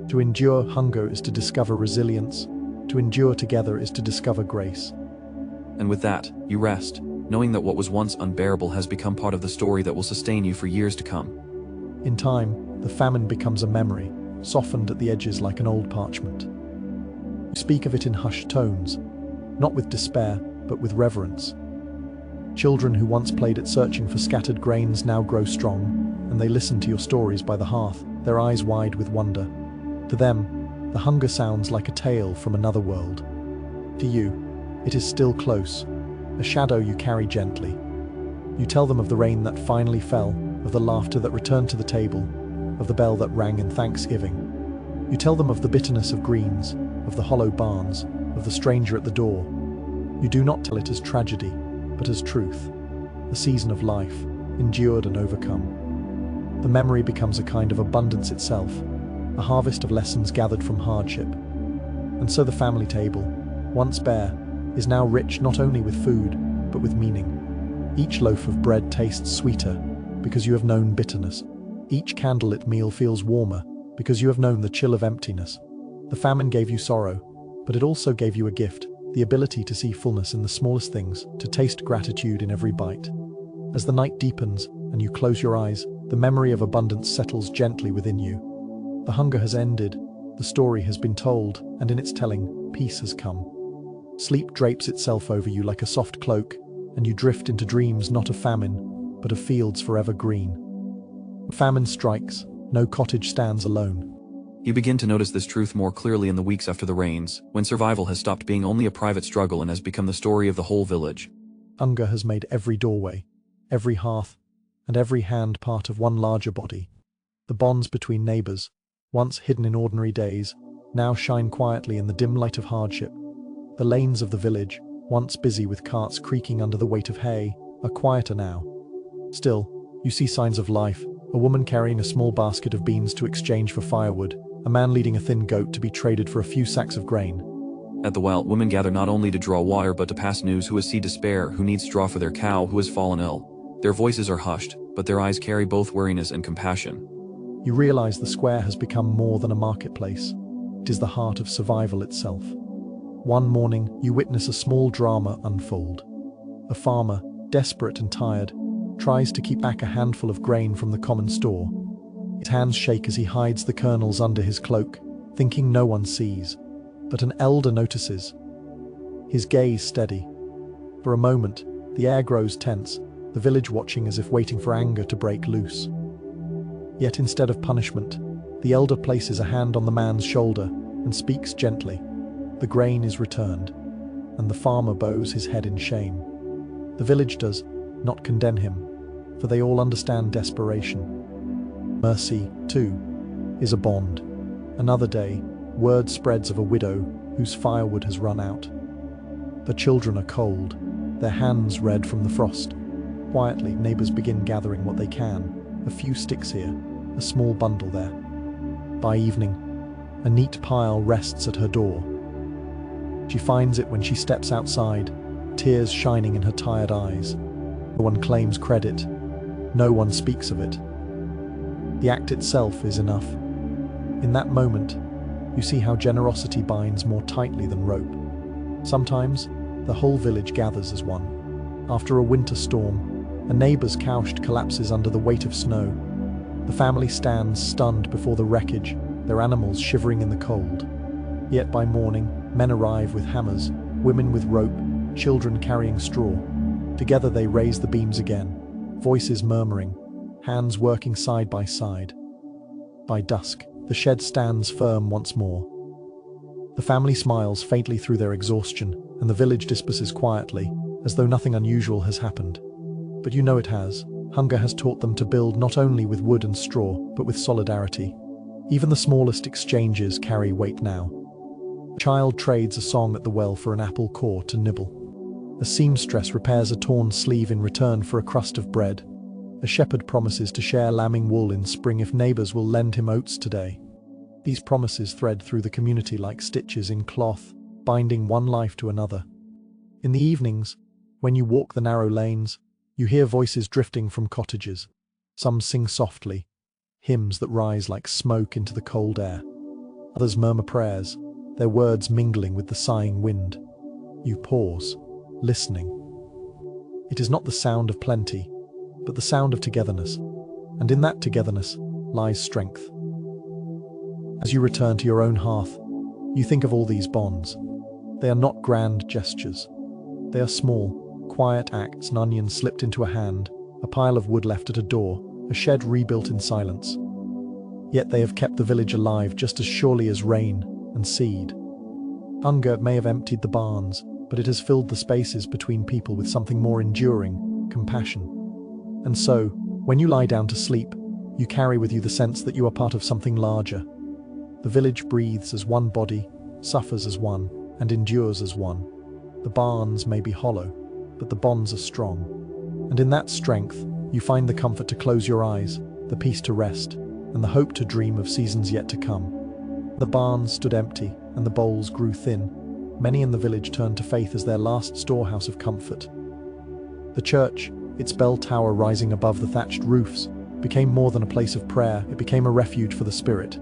To endure hunger is to discover resilience. To endure together is to discover grace. And with that, you rest, knowing that what was once unbearable has become part of the story that will sustain you for years to come. In time, the famine becomes a memory, softened at the edges like an old parchment. You speak of it in hushed tones, not with despair, but with reverence. Children who once played at searching for scattered grains now grow strong, and they listen to your stories by the hearth, their eyes wide with wonder. To them, the hunger sounds like a tale from another world. To you, it is still close, a shadow you carry gently. You tell them of the rain that finally fell, of the laughter that returned to the table, of the bell that rang in thanksgiving. You tell them of the bitterness of greens, of the hollow barns, of the stranger at the door. You do not tell it as tragedy, but as truth, a season of life, endured and overcome. The memory becomes a kind of abundance itself, a harvest of lessons gathered from hardship. And so the family table, once bare, is now rich not only with food, but with meaning. Each loaf of bread tastes sweeter because you have known bitterness. Each candlelit meal feels warmer because you have known the chill of emptiness. The famine gave you sorrow, but it also gave you a gift, the ability to see fullness in the smallest things, to taste gratitude in every bite. As the night deepens and you close your eyes, the memory of abundance settles gently within you. The hunger has ended, the story has been told, and in its telling, peace has come. Sleep drapes itself over you like a soft cloak, and you drift into dreams not of famine, but of fields forever green. Famine strikes, no cottage stands alone. You begin to notice this truth more clearly in the weeks after the rains, when survival has stopped being only a private struggle and has become the story of the whole village. Hunger has made every doorway, every hearth, and every hand part of one larger body. The bonds between neighbors, once hidden in ordinary days, now shine quietly in the dim light of hardship. The lanes of the village, once busy with carts creaking under the weight of hay, are quieter now. Still, you see signs of life, a woman carrying a small basket of beans to exchange for firewood, a man leading a thin goat to be traded for a few sacks of grain. At the well, women gather not only to draw water but to pass news: who has seen despair, who needs straw for their cow, who has fallen ill. Their voices are hushed, but their eyes carry both weariness and compassion. You realize the square has become more than a marketplace. It is the heart of survival itself. One morning, you witness a small drama unfold. A farmer, desperate and tired, tries to keep back a handful of grain from the common store. His hands shake as he hides the kernels under his cloak, thinking no one sees. But an elder notices. His gaze steady. For a moment, the air grows tense, the village watching as if waiting for anger to break loose. Yet instead of punishment, the elder places a hand on the man's shoulder and speaks gently. The grain is returned, and the farmer bows his head in shame. The village does not condemn him, for they all understand desperation. Mercy, too, is a bond. Another day, word spreads of a widow whose firewood has run out. The children are cold, their hands red from the frost. Quietly, neighbors begin gathering what they can, a few sticks here, a small bundle there. By evening, a neat pile rests at her door. She finds it when she steps outside, tears shining in her tired eyes. No one claims credit. No one speaks of it. The act itself is enough. In that moment, you see how generosity binds more tightly than rope. Sometimes, the whole village gathers as one. After a winter storm, a neighbor's couch collapses under the weight of snow. The family stands stunned before the wreckage, their animals shivering in the cold. Yet by morning, men arrive with hammers, women with rope, children carrying straw. Together they raise the beams again, voices murmuring, hands working side by side. By dusk, the shed stands firm once more. The family smiles faintly through their exhaustion, and the village disperses quietly, as though nothing unusual has happened. But you know it has. Hunger has taught them to build not only with wood and straw, but with solidarity. Even the smallest exchanges carry weight now. A child trades a song at the well for an apple core to nibble. A seamstress repairs a torn sleeve in return for a crust of bread. A shepherd promises to share lambing wool in spring if neighbors will lend him oats today. These promises thread through the community like stitches in cloth, binding one life to another. In the evenings, when you walk the narrow lanes, you hear voices drifting from cottages. Some sing softly, hymns that rise like smoke into the cold air. Others murmur prayers, their words mingling with the sighing wind. You pause, listening. It is not the sound of plenty, but the sound of togetherness, and in that togetherness lies strength. As you return to your own hearth, you think of all these bonds. They are not grand gestures. They are small, quiet acts, an onion slipped into a hand, a pile of wood left at a door, a shed rebuilt in silence. Yet they have kept the village alive just as surely as rain and seed. Hunger may have emptied the barns, but it has filled the spaces between people with something more enduring, compassion. And so, when you lie down to sleep, you carry with you the sense that you are part of something larger. The village breathes as one body, suffers as one, and endures as one. The barns may be hollow, but the bonds are strong. And in that strength, you find the comfort to close your eyes, the peace to rest, and the hope to dream of seasons yet to come. The barns stood empty, and the bowls grew thin. Many in the village turned to faith as their last storehouse of comfort. The church, its bell tower rising above the thatched roofs, became more than a place of prayer. It became a refuge for the spirit.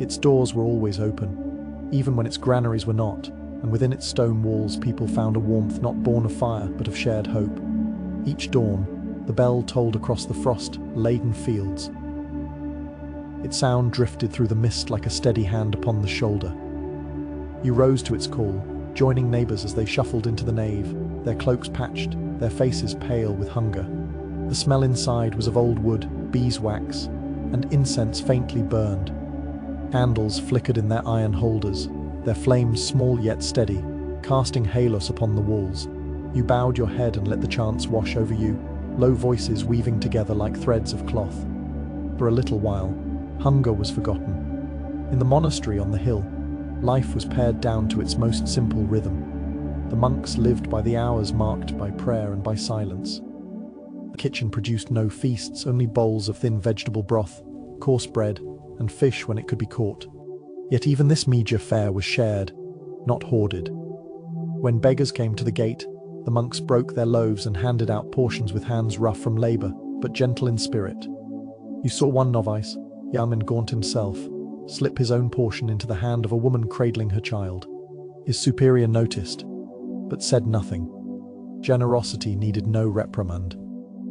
Its doors were always open, even when its granaries were not, and within its stone walls people found a warmth not born of fire but of shared hope. Each dawn, the bell tolled across the frost-laden fields. Its sound drifted through the mist like a steady hand upon the shoulder. You rose to its call, joining neighbors as they shuffled into the nave, their cloaks patched, their faces pale with hunger. The smell inside was of old wood, beeswax, and incense faintly burned. Candles flickered in their iron holders, their flames small yet steady, casting halos upon the walls. You bowed your head and let the chants wash over you, low voices weaving together like threads of cloth. For a little while, hunger was forgotten. In the monastery on the hill, life was pared down to its most simple rhythm. The monks lived by the hours marked by prayer and by silence. The kitchen produced no feasts, only bowls of thin vegetable broth, coarse bread, and fish when it could be caught. Yet even this meagre fare was shared, not hoarded. When beggars came to the gate, the monks broke their loaves and handed out portions with hands rough from labor, but gentle in spirit. You saw one novice, young and gaunt himself, slip his own portion into the hand of a woman cradling her child. His superior noticed, but said nothing. Generosity needed no reprimand.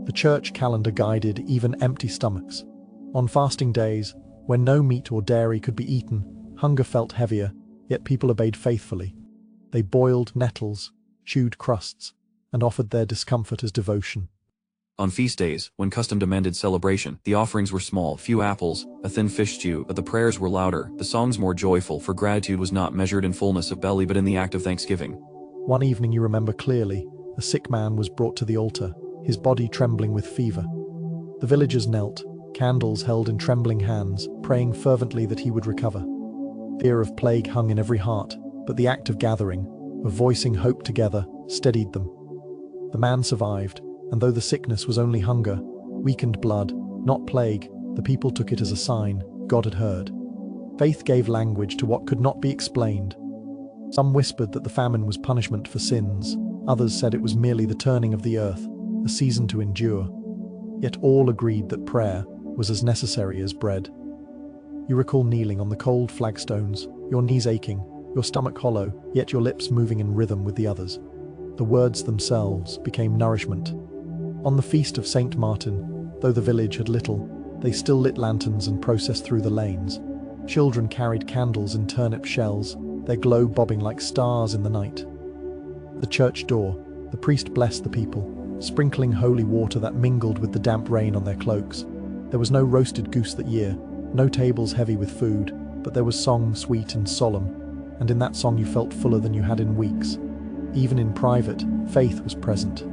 The church calendar guided even empty stomachs. On fasting days, when no meat or dairy could be eaten, hunger felt heavier, yet people obeyed faithfully. They boiled nettles, chewed crusts, and offered their discomfort as devotion. On feast days, when custom demanded celebration, the offerings were small, few apples, a thin fish stew, but the prayers were louder, the songs more joyful, for gratitude was not measured in fullness of belly but in the act of thanksgiving. One evening you remember clearly, a sick man was brought to the altar, his body trembling with fever. The villagers knelt, candles held in trembling hands, praying fervently that he would recover. Fear of plague hung in every heart, but the act of gathering, of voicing hope together, steadied them. The man survived, and though the sickness was only hunger, weakened blood, not plague, the people took it as a sign God had heard. Faith gave language to what could not be explained. Some whispered that the famine was punishment for sins, others said it was merely the turning of the earth, a season to endure. Yet all agreed that prayer was as necessary as bread. You recall kneeling on the cold flagstones, your knees aching, your stomach hollow, yet your lips moving in rhythm with the others. The words themselves became nourishment. On the feast of Saint Martin, though the village had little, they still lit lanterns and processed through the lanes. Children carried candles in turnip shells, their glow bobbing like stars in the night. At the church door, the priest blessed the people, sprinkling holy water that mingled with the damp rain on their cloaks. There was no roasted goose that year, no tables heavy with food, but there was song sweet and solemn, and in that song you felt fuller than you had in weeks. Even in private, faith was present.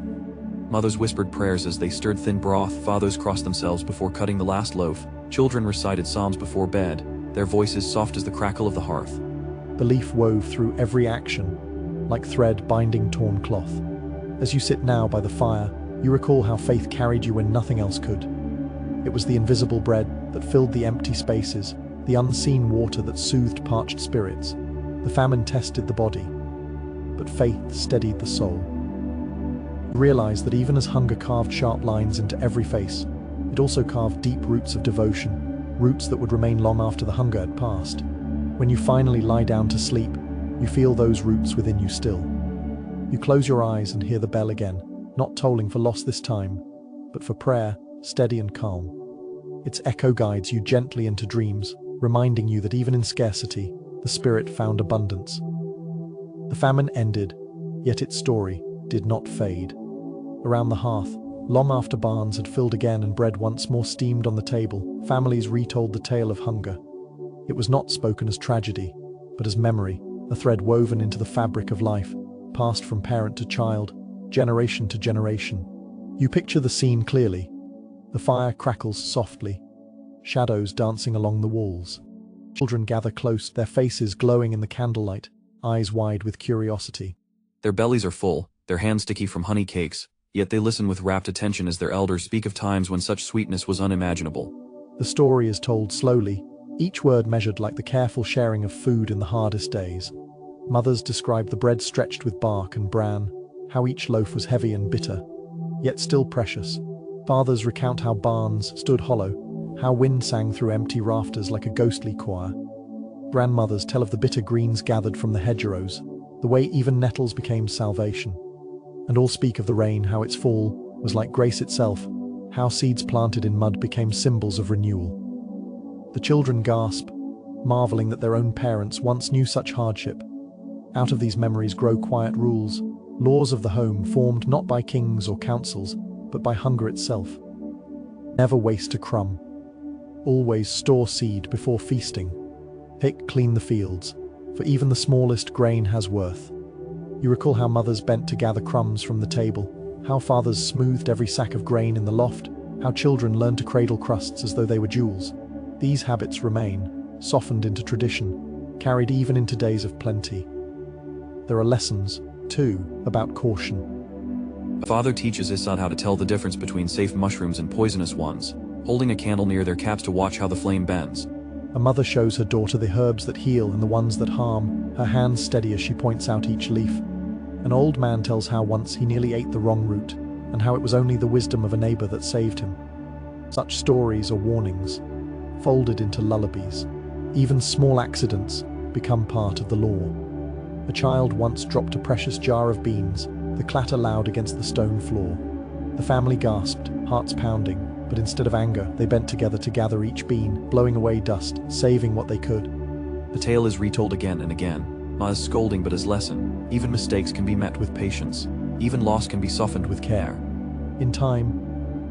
Mothers whispered prayers as they stirred thin broth, fathers crossed themselves before cutting the last loaf, children recited psalms before bed, their voices soft as the crackle of the hearth. Belief wove through every action, like thread binding torn cloth. As you sit now by the fire, you recall how faith carried you when nothing else could. It was the invisible bread that filled the empty spaces, the unseen water that soothed parched spirits. The famine tested the body, but faith steadied the soul. You realize that even as hunger carved sharp lines into every face, it also carved deep roots of devotion, roots that would remain long after the hunger had passed. When you finally lie down to sleep, you feel those roots within you still. You close your eyes and hear the bell again, not tolling for loss this time, but for prayer, steady and calm. Its echo guides you gently into dreams, reminding you that even in scarcity, the spirit found abundance. The famine ended, yet its story did not fade. Around the hearth, long after barns had filled again and bread once more steamed on the table, families retold the tale of hunger. It was not spoken as tragedy, but as memory, a thread woven into the fabric of life, passed from parent to child, generation to generation. You picture the scene clearly. The fire crackles softly, shadows dancing along the walls. Children gather close, their faces glowing in the candlelight, eyes wide with curiosity. Their bellies are full, their hands sticky from honey cakes, yet they listen with rapt attention as their elders speak of times when such sweetness was unimaginable. The story is told slowly, each word measured like the careful sharing of food in the hardest days. Mothers describe the bread stretched with bark and bran, how each loaf was heavy and bitter, yet still precious. Fathers recount how barns stood hollow, how wind sang through empty rafters like a ghostly choir. Grandmothers tell of the bitter greens gathered from the hedgerows, the way even nettles became salvation. And all speak of the rain, how its fall was like grace itself, how seeds planted in mud became symbols of renewal. The children gasp, marveling that their own parents once knew such hardship. Out of these memories grow quiet rules, laws of the home formed not by kings or councils, but by hunger itself. Never waste a crumb. Always store seed before feasting. Pick clean the fields, for even the smallest grain has worth. You recall how mothers bent to gather crumbs from the table, how fathers smoothed every sack of grain in the loft, how children learned to cradle crusts as though they were jewels. These habits remain, softened into tradition, carried even into days of plenty. There are lessons, too, about caution. A father teaches his son how to tell the difference between safe mushrooms and poisonous ones, holding a candle near their caps to watch how the flame bends. A mother shows her daughter the herbs that heal and the ones that harm, her hands steady as she points out each leaf. An old man tells how once he nearly ate the wrong root, and how it was only the wisdom of a neighbor that saved him. Such stories are warnings, folded into lullabies. Even small accidents become part of the law. A child once dropped a precious jar of beans, the clatter loud against the stone floor. The family gasped, hearts pounding, but instead of anger, they bent together to gather each bean, blowing away dust, saving what they could. The tale is retold again and again, not as scolding but as lesson. Even mistakes can be met with patience. Even loss can be softened with care. In time,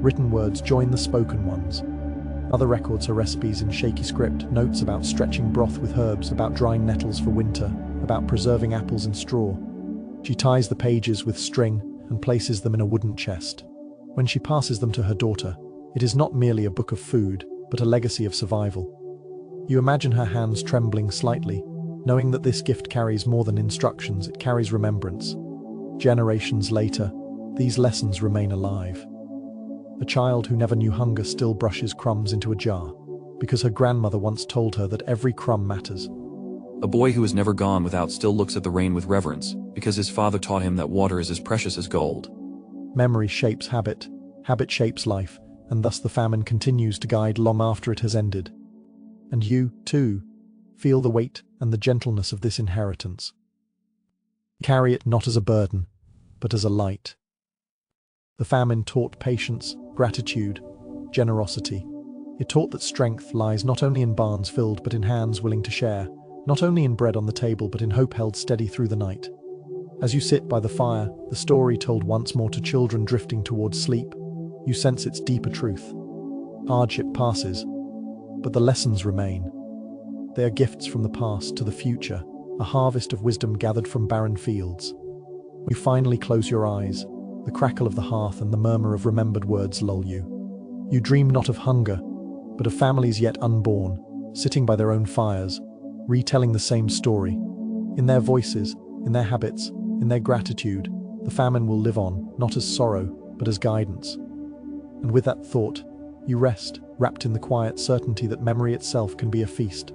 written words join the spoken ones. Other records are recipes in shaky script, notes about stretching broth with herbs, about drying nettles for winter, about preserving apples in straw. She ties the pages with string and places them in a wooden chest. When she passes them to her daughter, it is not merely a book of food, but a legacy of survival. You imagine her hands trembling slightly, knowing that this gift carries more than instructions, it carries remembrance. Generations later, these lessons remain alive. A child who never knew hunger still brushes crumbs into a jar, because her grandmother once told her that every crumb matters. A boy who is never gone without still looks at the rain with reverence, because his father taught him that water is as precious as gold. Memory shapes habit, habit shapes life, and thus the famine continues to guide long after it has ended. And you, too, feel the weight and the gentleness of this inheritance. Carry it not as a burden, but as a light. The famine taught patience, gratitude, generosity. It taught that strength lies not only in barns filled but in hands willing to share, not only in bread on the table but in hope held steady through the night. As you sit by the fire, the story told once more to children drifting towards sleep, you sense its deeper truth. Hardship passes, but the lessons remain. They are gifts from the past to the future, a harvest of wisdom gathered from barren fields. You finally close your eyes, the crackle of the hearth and the murmur of remembered words lull you. You dream not of hunger, but of families yet unborn, sitting by their own fires, retelling the same story. In their voices, in their habits, in their gratitude, the famine will live on, not as sorrow, but as guidance. And with that thought, you rest, wrapped in the quiet certainty that memory itself can be a feast.